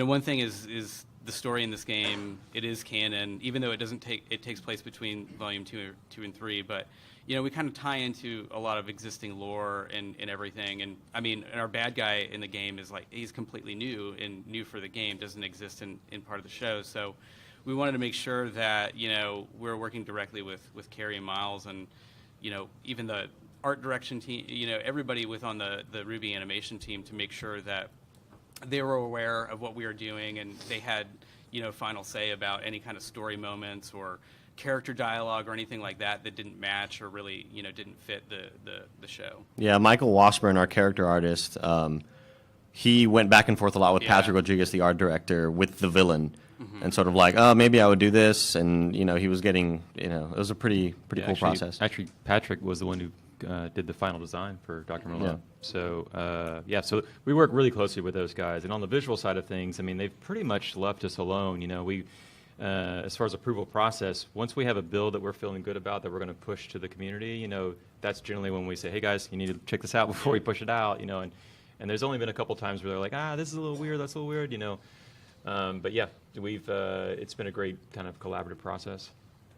one thing is the story in this game. It is canon, even though it takes place between volume 2 and 3. But we kind of tie into a lot of existing lore and everything. And I mean, our bad guy in the game is he's completely new and new for the game, doesn't exist in part of the show. So we wanted to make sure that we're working directly with Carrie and Miles, and even the art direction team, everybody on the RWBY animation team, to make sure that they were aware of what we were doing, and they had final say about any kind of story moments or character dialogue or anything like that didn't match or really, didn't fit the show. Yeah, Michael Washburn, our character artist, he went back and forth a lot with Patrick Rodriguez, the art director, with the villain, and sort of like, oh, maybe I would do this, and he was getting, it was a pretty cool process. Actually, Patrick was the one who did the final design for Dr. Merlot. Yeah. So so we work really closely with those guys, and on the visual side of things, I mean, they've pretty much left us alone. We as far as approval process, once we have a build that we're feeling good about that we're going to push to the community, that's generally when we say, hey guys, you need to check this out before we push it out, and there's only been a couple times where they're like, this is a little weird, that's a little weird, but yeah, we've it's been a great kind of collaborative process.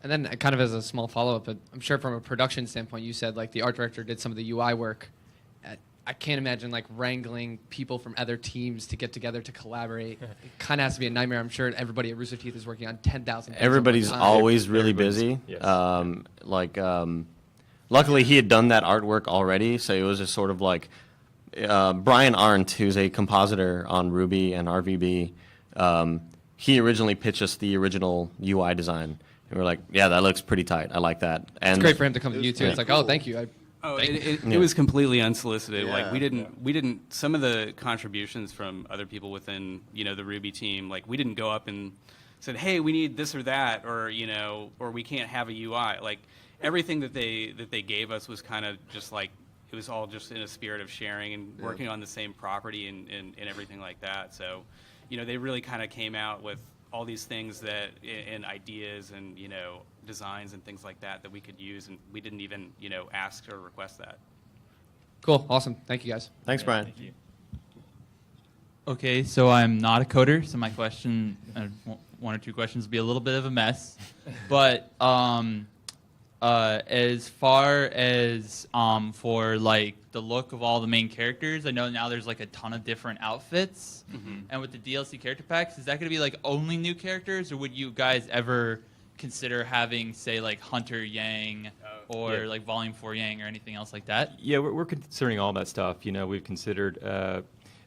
And then kind of as a small follow-up, but I'm sure from a production standpoint, you said like the art director did some of the UI work. I can't imagine like wrangling people from other teams to get together to collaborate. It kind of has to be a nightmare. I'm sure everybody at Rooster Teeth is working on 10,000 things. Everybody's always really busy. Yes. Luckily, he had done that artwork already, so it was just sort of like Brian Arndt, who's a compositor on RWBY and RWBY. He originally pitched us the original UI design. And we're like, yeah, that looks pretty tight. I like that. And it's great for him to come to you too. It's like, oh, thank you. It was completely unsolicited. Like we didn't. Some of the contributions from other people within the RWBY team, like we didn't go up and said, hey, we need this or that, or or we can't have a UI. Like everything that they gave us was kind of just like it was all just in a spirit of sharing and working on the same property and everything like that. So, they really kind of came out with all these things and ideas and designs and things like that we could use, and we didn't even ask or request that. Cool, awesome. Thank you guys. Thanks, Brian. Thank you. Okay, so I'm not a coder, so my question, one or two questions, will be a little bit of a mess. But as far as for like the look of all the main characters, I know now there's like a ton of different outfits, and with the DLC character packs, is that going to be like only new characters, or would you guys ever consider having, say, like Hunter Yang or like Volume 4 Yang or anything else like that? Yeah, we're considering all that stuff. We've considered.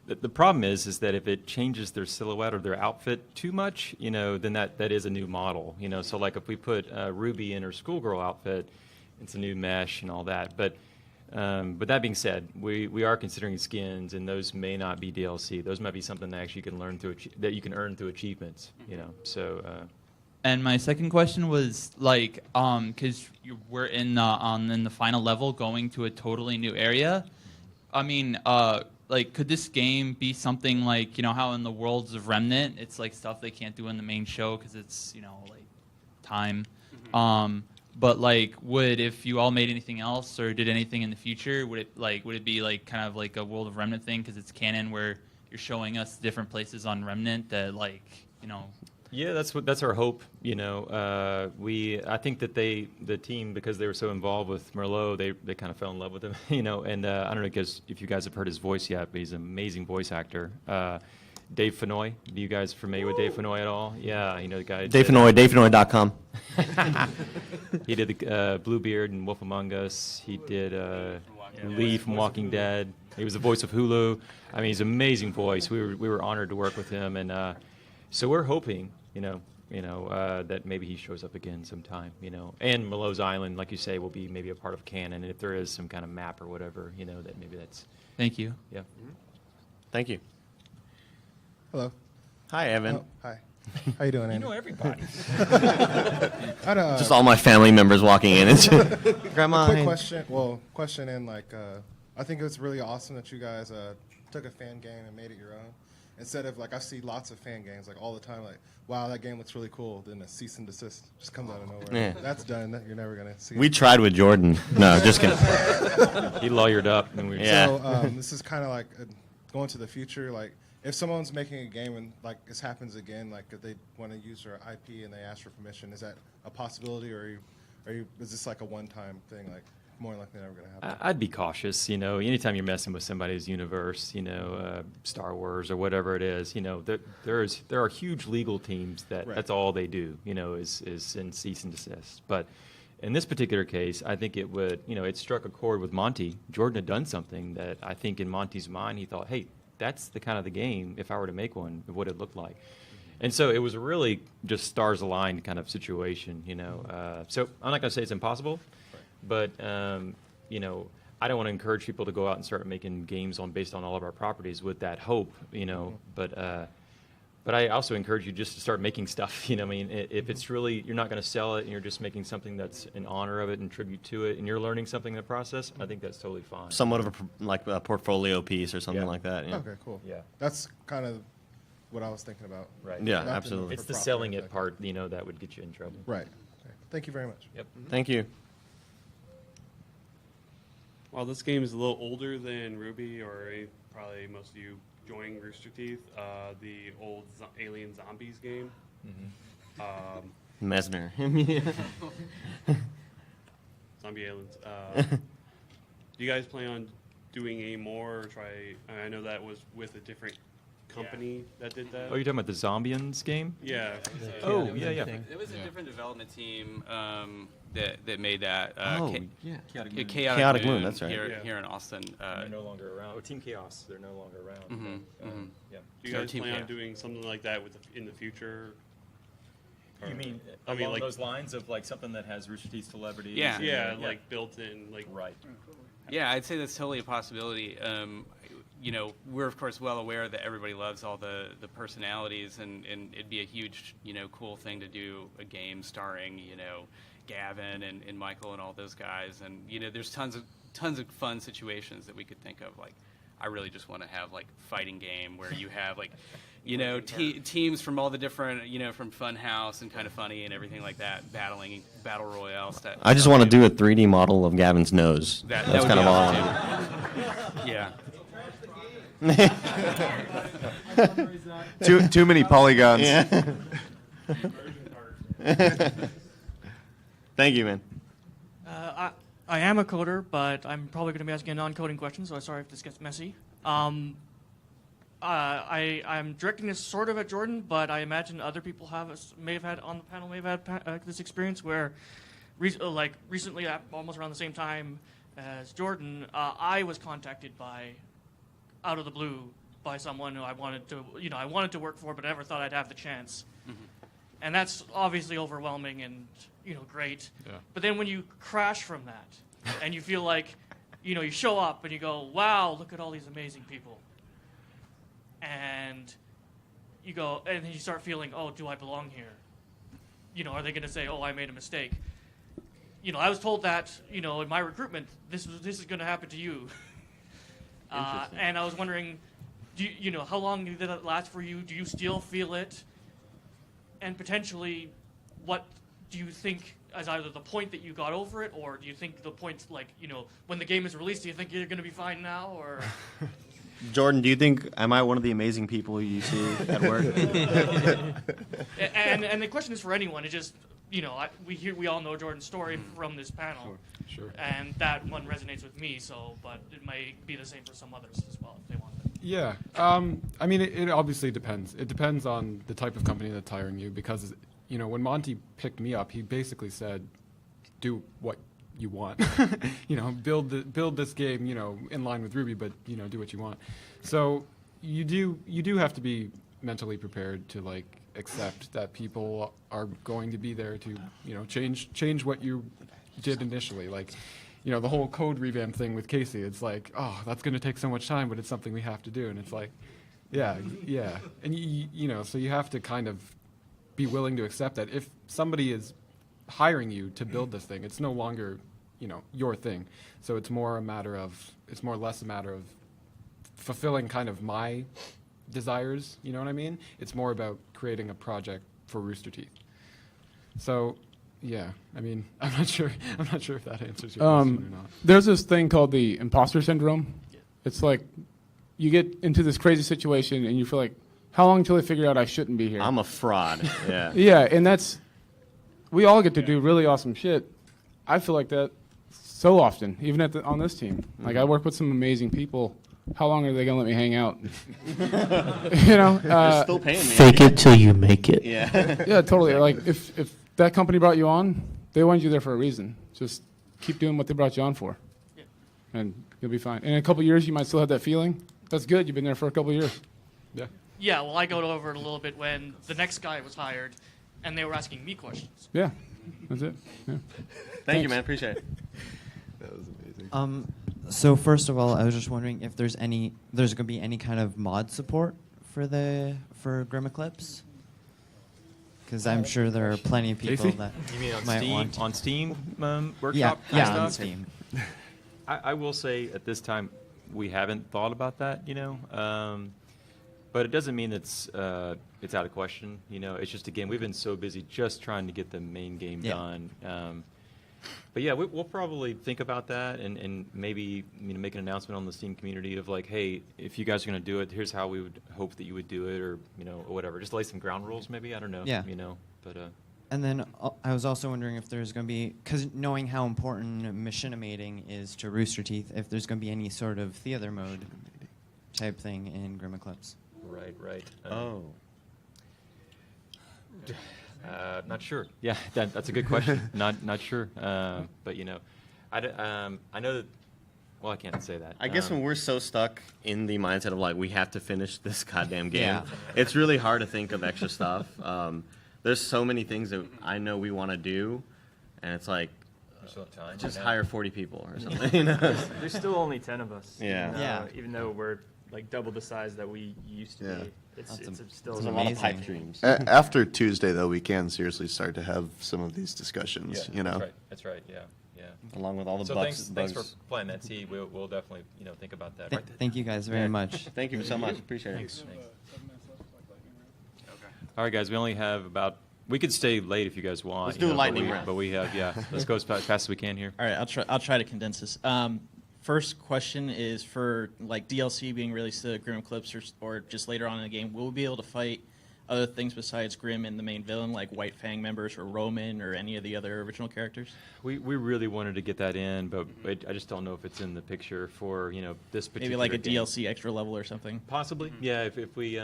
The problem is that if it changes their silhouette or their outfit too much, then that is a new model. So like if we put Ruby in her schoolgirl outfit, it's a new mesh and all that. But that being said, we are considering skins, and those may not be DLC. Those might be something that actually you can learn that you can earn through achievements. So. And my second question was like, because we're in the final level, going to a totally new area. I mean, like, could this game be something like, how in the Worlds of Remnant, it's like stuff they can't do in the main show because it's, like time. But like, if you all made anything else or did anything in the future, would it be like kind of like a World of Remnant thing because it's canon where you're showing us different places on Remnant that like, Yeah, that's our hope. I think that the team, because they were so involved with Merlot, they kind of fell in love with him. And I don't know if you guys have heard his voice yet, but he's an amazing voice actor. Dave Fenoy. Are you guys familiar with Dave Fenoy at all? Yeah, the guy. Dave Fenoy, DaveFenoy.com. He did the Bluebeard and Wolf Among Us. He did Lee from Walking Dead. He was the voice of Hulu. I mean, he's an amazing voice. We were honored to work with him, and so we're hoping, that maybe he shows up again sometime, And Merlot's Island, like you say, will be maybe a part of canon, and if there is some kind of map or whatever, that maybe that's. Thank you. Yeah. Thank you. Hello. Hi, Evan. Oh, hi. How you doing, Andy? You know everybody. Just all my family members walking in. Grandma. Quick question. Well, question in like, I think it's really awesome that you guys took a fan game and made it your own. Instead of like, I see lots of fan games like all the time, like, wow, that game looks really cool. Then a cease and desist just comes out of nowhere. Yeah. That's done. You're never gonna see. We tried with Jordan. No, just kidding. He lawyered up. And So this is kind of like going to the future. Like, if someone's making a game and like this happens again, like if they want to use their IP and they ask for permission, is that a possibility, or is this like a one-time thing? Like, more likely never going to happen. I'd be cautious, anytime you're messing with somebody's universe, Star Wars or whatever it is, there are huge legal teams that's all they do, is send cease and desist. But in this particular case, I think it would, it struck a chord with Monty. Jordan had done something that I think in Monty's mind, he thought, hey, that's the kind of the game, if I were to make one, what it looked like. And so it was a really just stars aligned kind of situation, you know. So I'm not going to say it's impossible, but you know, I don't want to encourage people to go out and start making games based on all of our properties with that hope, you know. But I also encourage you just to start making stuff. You know, I mean, if it's really you're not going to sell it and you're just making something that's in honor of it and tribute to it, and you're learning something in the process, I think that's totally fine. Somewhat of a portfolio piece or something like that. Yeah. Okay, cool. Yeah. That's kind of what I was thinking about. Right. Yeah, Nothing absolutely. It's for the profit selling or it part, you know, that would get you in trouble. Right. Okay. Thank you very much. Yep. Thank you. Well, this game is a little older than RWBY, or probably most of you joining Rooster Teeth. The old Alien Zombies game. Mesner. Zombie aliens. Do you guys plan on doing any more? Or try? I know that was with a different company that did that. Oh, you're talking about the Zombians game? Yeah. Oh, yeah, yeah. It was a different development team that made that. Chaotic Moon, that's right. Here in Austin. They're no longer around. Oh, Team Chaos, they're no longer around. Yeah. Do you guys plan on doing something like that in the future? You mean along like those lines of like something that has Rooster Teeth celebrities? Yeah. Yeah, like built in, like right. Yeah, I'd say that's totally a possibility. You know, we're of course well aware that everybody loves all the personalities, and it'd be a huge, you know, cool thing to do a game starring, you know, Gavin and Michael and all those guys, and you know, there's tons of fun situations that we could think of. Like, I really just want to have like fighting game where you have like, you know, teams from all the different, you know, from Funhouse and Kind of Funny and everything like that, battling battle royale stuff. I just want to do a 3D model of Gavin's nose. That That's would kind be of all I awesome. want. Too many polygons. Yeah. Thank you, man. I am a coder, but I'm probably going to be asking a non-coding question, so I'm sorry if this gets messy. I'm directing this sort of at Jordan, but I imagine other people may have had this experience where, recently, almost around the same time as Jordan, I was contacted out of the blue by someone who I wanted to work for, but I never thought I'd have the chance. And that's obviously overwhelming and, you know, great. Yeah. But then when you crash from that and you feel like, you know, you show up and you go, wow, look at all these amazing people. And you go, and then you start feeling, oh, do I belong here? You know, are they going to say, oh, I made a mistake? You know, I was told that, you know, in my recruitment, this is going to happen to you. And I was wondering, you know, how long did that last for you? Do you still feel it? And potentially, what do you think as either the point that you got over it, or do you think the point, like, you know, when the game is released, do you think you're going to be fine now, or? Jordan, do you think, am I one of the amazing people you see at work? and the question is for anyone. It just, you know, we all know Jordan's story from this panel. Sure. And that one resonates with me, but it may be the same for some others as well if they want it. Yeah. I mean, it obviously depends. It depends on the type of company that's hiring you, because, you know, when Monty picked me up, he basically said, do what you want. You know, build this game, you know, in line with RWBY, but, you know, do what you want. So you do have to be mentally prepared to, like, accept that people are going to be there to, you know, change what you did initially. Like, you know, the whole code revamp thing with Casey, it's like, oh, that's going to take so much time, but it's something we have to do. And it's like, yeah. And, you know, so you have to kind of be willing to accept that if somebody is hiring you to build this thing, it's no longer, you know, your thing. So it's less a matter of fulfilling kind of my desires, you know what I mean? It's more about creating a project for Rooster Teeth. So, yeah, I mean, I'm not sure if that answers your question or not. There's this thing called the imposter syndrome. It's like you get into this crazy situation and you feel like, how long until I figure out I shouldn't be here? I'm a fraud. Yeah. Yeah, and we all get to do really awesome shit. I feel like that so often, even on this team. Like, I work with some amazing people. How long are they going to let me hang out? You know? They're still paying me. Fake it till you make it. Yeah. Yeah, totally. Like, if that company brought you on, they wanted you there for a reason. Just keep doing what they brought you on for. Yeah. And you'll be fine. And in a couple of years, you might still have that feeling. That's good. You've been there for a couple of years. Yeah. Yeah, well, I got over it a little bit when the next guy was hired, and they were asking me questions. Yeah, that's it. Yeah. Thank you, man. Appreciate it. That was amazing. So first of all, I was just wondering if there's going to be any kind of mod support for Grimm Eclipse, because I'm sure there are plenty of people that You mean on might Steam? want to. On Steam workshop? Yeah, kind of on stuff? Steam. I will say at this time we haven't thought about that, but it doesn't mean it's out of question. It's just again we've been so busy just trying to get the main game done. But yeah, we'll probably think about that and maybe make an announcement on the Steam community of like, hey, if you guys are going to do it, here's how we would hope that you would do it, or or whatever. Just lay some ground rules, maybe. I don't know. Yeah. But. And then I was also wondering if there's going to be, because knowing how important machinimating is to Rooster Teeth, if there's going to be any sort of theater mode type thing in Grimm Eclipse. Right. Not sure. Yeah, that's a good question. Not sure. But I know that. Well, I can't say that. I guess when we're so stuck in the mindset of like we have to finish this goddamn game, Yeah. it's really hard to think of extra stuff. There's so many things that I know we want to do, and it's like just hire 40 people or something. There's still only 10 of us. Yeah. Even though we're like double the size that we used to be. It's still There's a lot of pipe dreams. After Tuesday, though, we can seriously start to have some of these discussions. That's right. Yeah. Along with all the so bugs. thanks for playing that. See, we'll definitely think about that. Thank you guys very much. Thank you so much. Appreciate it. Thanks. All right, guys. We only have about. We could stay late if you guys want. Let's do a lightning round. But we have Let's go as fast as we can here. All right, I'll try to condense this. First question is for like DLC being released to Grimm Eclipse or just later on in the game. Will we be able to fight other things besides Grimm and the main villain, like White Fang members or Roman or any of the other original characters? We really wanted to get that in, but I just don't know if it's in the picture for this particular. Maybe like a game. DLC extra level or something. Possibly, yeah. If we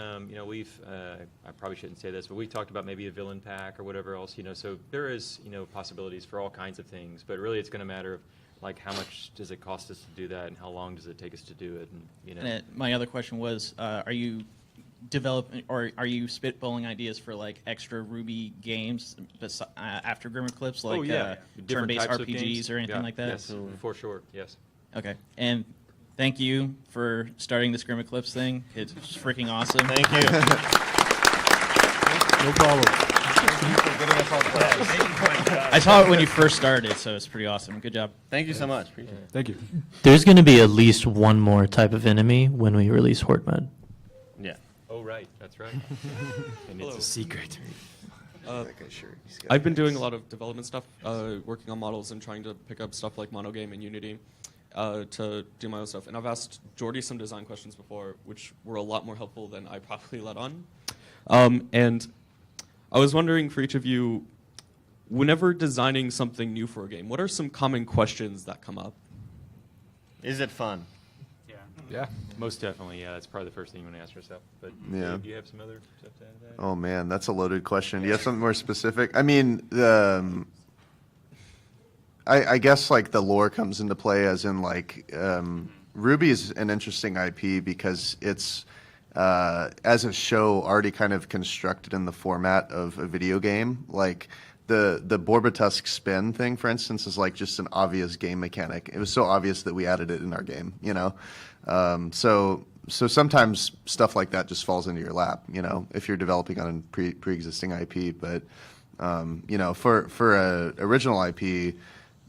we've I probably shouldn't say this, but we talked about maybe a villain pack or whatever else. So there is possibilities for all kinds of things, but really it's going to matter of like how much does it cost us to do that and how long does it take us to do it, and My other question was, are you developing or are you spitballing ideas for like extra RWBY games after Grimm Eclipse, like Different turn-based types of RPGs games. or anything like that? Yes, for sure. Yes. Okay, and thank you for starting this Grimm Eclipse thing. It's freaking awesome. Thank you. No problem. I saw it when you first started, so it's pretty awesome. Good job. Thank you so much. Appreciate it. Thank you. There's going to be at least one more type of enemy when we release Horde mode. Yeah. Oh right, that's right. And it's a secret. I've been doing a lot of development stuff, working on models and trying to pick up stuff like Monogame and Unity to do my own stuff. And I've asked Jordy some design questions before, which were a lot more helpful than I probably let on. And I was wondering for each of you, whenever designing something new for a game, what are some common questions that come up? Is it fun? Yeah. Most definitely, yeah. That's probably the first thing you want to ask yourself. But Yeah. do you have some other stuff to add to that? Oh man, that's a loaded question. Do you have something more specific? I mean, I guess like the lore comes into play, as in like RWBY is an interesting IP because it's as a show already kind of constructed in the format of a video game. Like the Borbatusk spin thing, for instance, is like just an obvious game mechanic. It was so obvious that we added it in our game, So sometimes stuff like that just falls into your lap, if you're developing on a pre-existing IP. But for a original IP,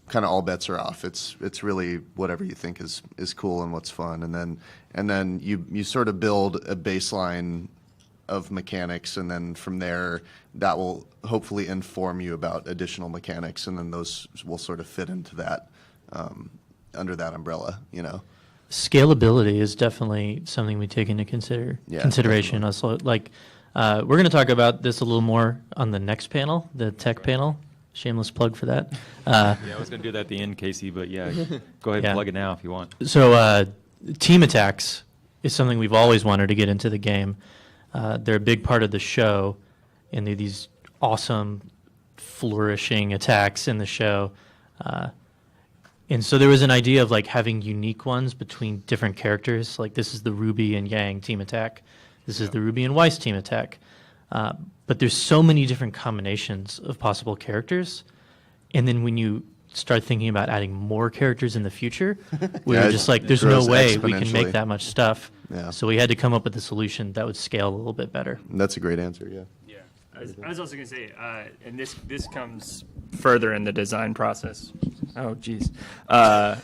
kind of all bets are off. It's really whatever you think is cool and what's fun, and then you sort of build a baseline of mechanics, and then from there that will hopefully inform you about additional mechanics, and then those will sort of fit into that under that umbrella, Scalability is definitely something we take into consideration. Also, like we're going to talk about this a little more on the next panel, the tech panel. Shameless plug for that. Yeah, I was going to do that at the end, Casey, but yeah, go ahead and plug it now if you want. So team attacks is something we've always wanted to get into the game. They're a big part of the show, and they're these awesome, flourishing attacks in the show. And so there was an idea of like having unique ones between different characters. Like this is the RWBY and Yang team attack. This is the Ruby and Weiss team attack. But there's so many different combinations of possible characters. And then when you start thinking about adding more characters in the future, we were just like, there's no way we can make that much stuff. Yeah. So we had to come up with a solution that would scale a little bit better. That's a great answer, yeah. Yeah. I was also going to say, and this comes further in the design process. Oh, geez. But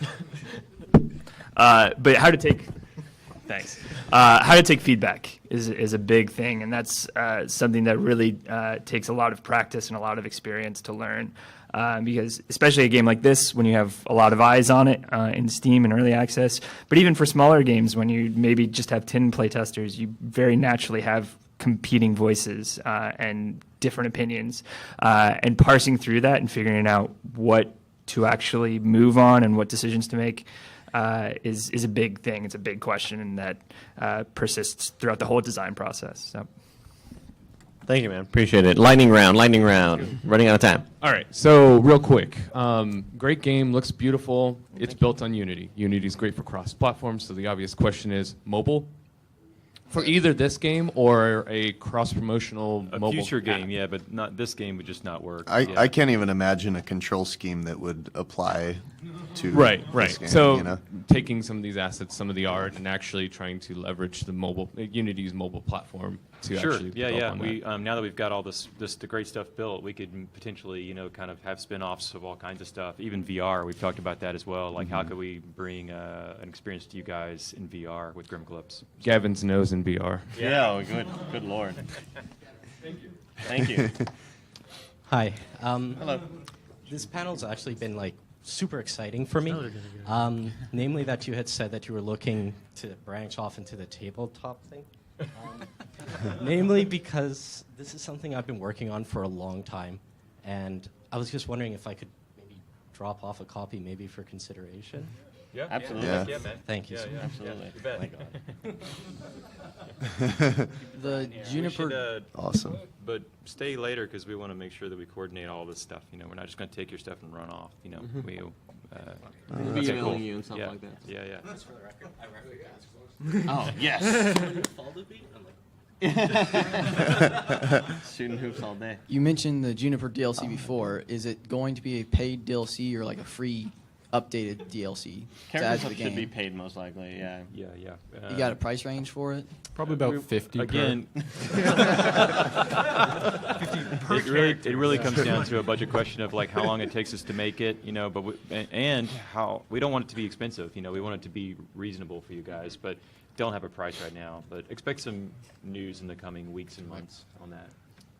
how to take feedback is a big thing, and that's something that really takes a lot of practice and a lot of experience to learn. Because especially a game like this, when you have a lot of eyes on it in Steam and early access, but even for smaller games, when you maybe just have 10 playtesters, you very naturally have competing voices and different opinions, and parsing through that and figuring out what to actually move on and what decisions to make is a big thing. It's a big question, and that persists throughout the whole design process. So. Thank you, man. Appreciate it. Lightning round. Running out of time. All right, so real quick. Great game, looks beautiful. It's built on Unity. Unity is great for cross-platform, so the obvious question is mobile? For either this game or a cross-promotional mobile future game, app. yeah, but not this game would just not work. I can't even imagine a control scheme that would apply to Right. this game, So you know? taking some of these assets, some of the art, and actually trying to leverage the Unity's mobile platform to Sure. actually Yeah, develop yeah. on We that. now that we've got all the great stuff built, we could potentially, kind of have spin-offs of all kinds of stuff. Even VR, we've talked about that as well. Like, how could we bring an experience to you guys in VR with Grimm Eclipse? Gavin's nose in VR. Yeah, good lord. Thank you. Hi. Hello. This panel's actually been like super exciting for me. Namely, that you had said that you were looking to branch off into the tabletop thing. Namely, because this is something I've been working on for a long time, and I was just wondering if I could maybe drop off a copy, maybe for consideration. Yeah, absolutely. Yeah, man. Thank you. Yeah, so yeah, much. Absolutely. you bet. My God. The Juniper. We should, Awesome. But stay later because we want to make sure that we coordinate all this stuff. We're not just going to take your stuff and run off. We. We'll be emailing you and stuff yeah. like that. Yeah, yeah. Just for the record, I recognize. Oh, yes. Shooting hoops all day. You mentioned the Juniper DLC before. Is it going to be a paid DLC or like a free, updated DLC to add Characters to the should be game? paid most likely, yeah. Yeah, yeah. You got a price range for it? Probably about 50 Again, it really comes down to a budget question of like how long it takes us to make it, but and how we don't want it to be expensive. We want it to be reasonable for you guys, but don't have a price right now. But expect some news in the coming weeks and months on that.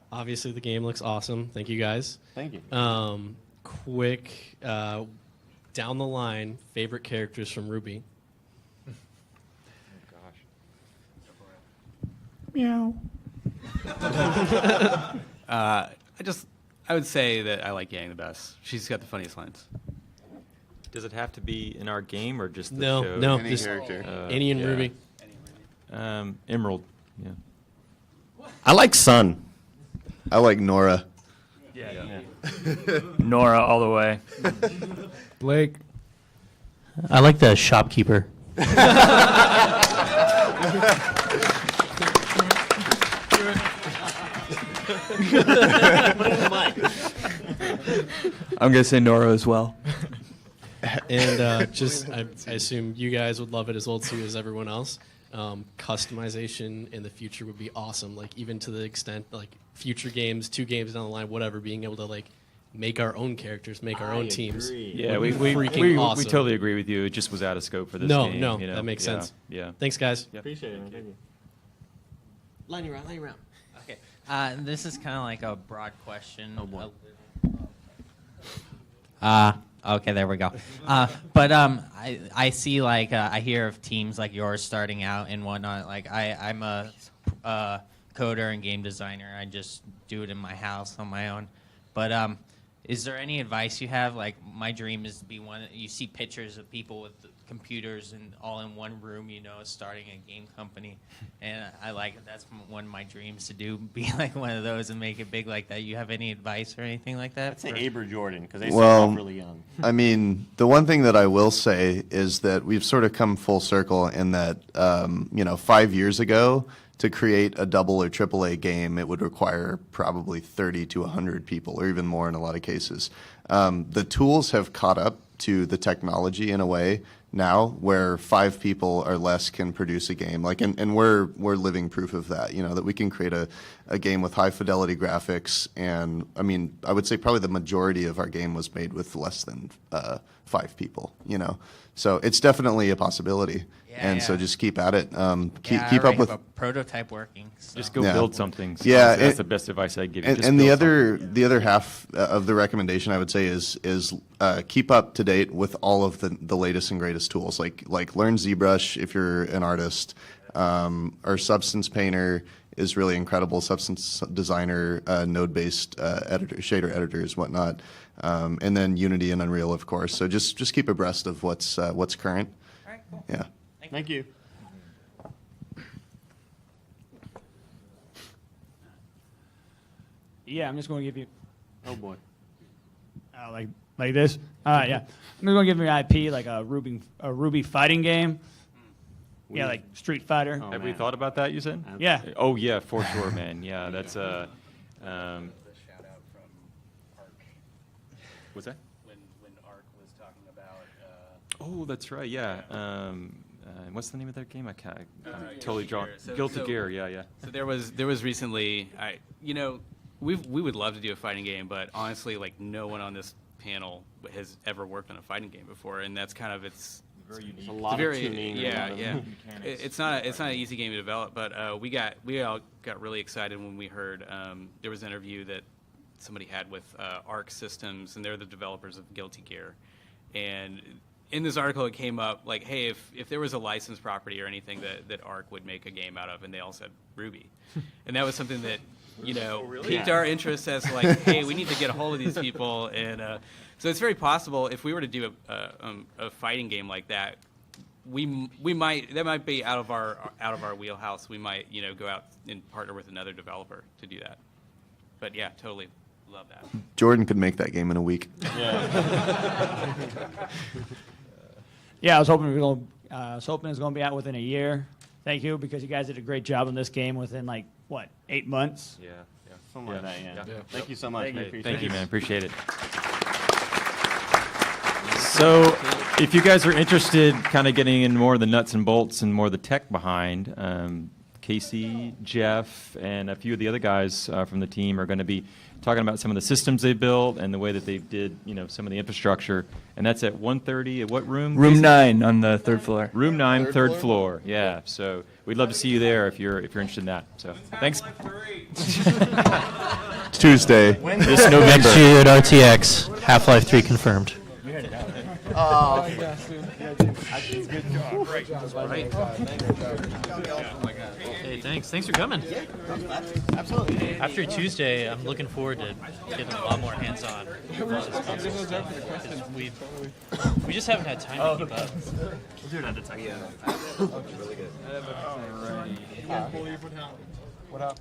Obviously, the game looks awesome. Thank you, guys. Thank you. Quick, down the line, favorite characters from RWBY. Meow. I would say that I like Yang the best. She's got the funniest lines. Does it have to be in our game or just the No, show? no, Any just character. any in yeah. RWBY. Emerald. Yeah. I like Sun. I like Nora. Yeah. Nora all the way. Blake. I like the shopkeeper. I'm gonna say Nora as well. And I assume you guys would love it as well too as everyone else. Customization in the future would be awesome. Like even to the extent like future games, 2 games down the line, whatever, being able to like make our own characters, make our own teams. Yeah, would we be freaking awesome. totally agree with you. It just was out of scope for this No, game. no, that makes sense. Yeah. Thanks, guys. Yep. Appreciate it, man. Thank you. Lightning round. Okay. This is kind of like a broad question. Oh, boy. Okay, there we go. But I see I hear of teams like yours starting out and whatnot. Like I'm a coder and game designer. I just do it in my house on my own. But is there any advice you have? Like my dream is to be one. You see pictures of people with computers and all in one room, starting a game company, and that's one of my dreams to do. Be like one of those and make it big like that. You have any advice or anything like that? I'd say Abe or Jordan because they start off really young. I mean, the one thing that I will say is that we've sort of come full circle in that, 5 years ago, to create a double or triple A game, it would require probably 30 to 100 people, or even more in a lot of cases. The tools have caught up to the technology in a way now where 5 people or less can produce a game. Like, and we're living proof of that, you know, that we can create a game with high fidelity graphics. And I mean, I would say probably the majority of our game was made with less than 5 people, you know. So it's definitely a possibility. And so just keep at it. Keep up with a prototype working. So. Just go build something. So Yeah, that's the best advice I'd give you. Just And build the other half of the recommendation I would say is keep up to date with all of the latest and greatest tools. Like learn ZBrush if you're an artist, or Substance Painter is really incredible. Substance Designer, node-based shader editors, whatnot, and then Unity and Unreal, of course. So just keep abreast of what's current. All right, cool. Yeah. Thank you. Yeah, I'm just going to give you. Oh boy. Like this. Yeah, I'm just going to give you an IP like a RWBY fighting game. Yeah, like Street Fighter. Have we thought about that, you said? Yeah. Oh, yeah, for sure, man. Yeah, that's what's that? When Ark was talking about. Oh, that's right. Yeah. What's the name of that game? I'm totally drawn. Guilty Gear. Yeah. So there was recently. We would love to do a fighting game, but honestly, like no one on this panel has ever worked on a fighting game before, and that's kind of it's a lot of tuning. Yeah. It's not an easy game to develop, but we all got really excited when we heard there was an interview that somebody had with Arc Systems, and they're the developers of Guilty Gear, and in this article it came up like, hey, if there was a licensed property or anything that Arc would make a game out of, and they all said RWBY, and that was something that piqued our interest as like, hey, we need to get a hold of these people, and so it's very possible if we were to do a fighting game like that, we might be out of our wheelhouse. We might go out and partner with another developer to do that. But yeah, totally love that. Jordan could make that game in a week. Yeah. Yeah, I was hoping it was going to be out within a year. Thank you, because you guys did a great job on this game within 8 months. Yeah. Something like that. Yeah. Thank you so much. Thank you, man. Appreciate it. So, if you guys are interested, kind of getting in more of the nuts and bolts and more of the tech behind, Casey, Jeff, and a few of the other guys from the team are going to be talking about some of the systems they built and the way that they did, some of the infrastructure. And that's at 1:30 at what room? Room Casey? 9 on the 3rd floor. Room 9, third floor. Yeah. So we'd love to see you there if you're interested in that. So thanks. It's Tuesday. This November. Next year at RTX, Half-Life 3 confirmed. Oh, Good job. Great. Hey, thanks for coming. Absolutely. After Tuesday, I'm looking forward to getting a lot more hands-on. We just haven't had time to keep up. We'll do it at the time. Yeah. Really good. Alrighty. Can't believe what happened.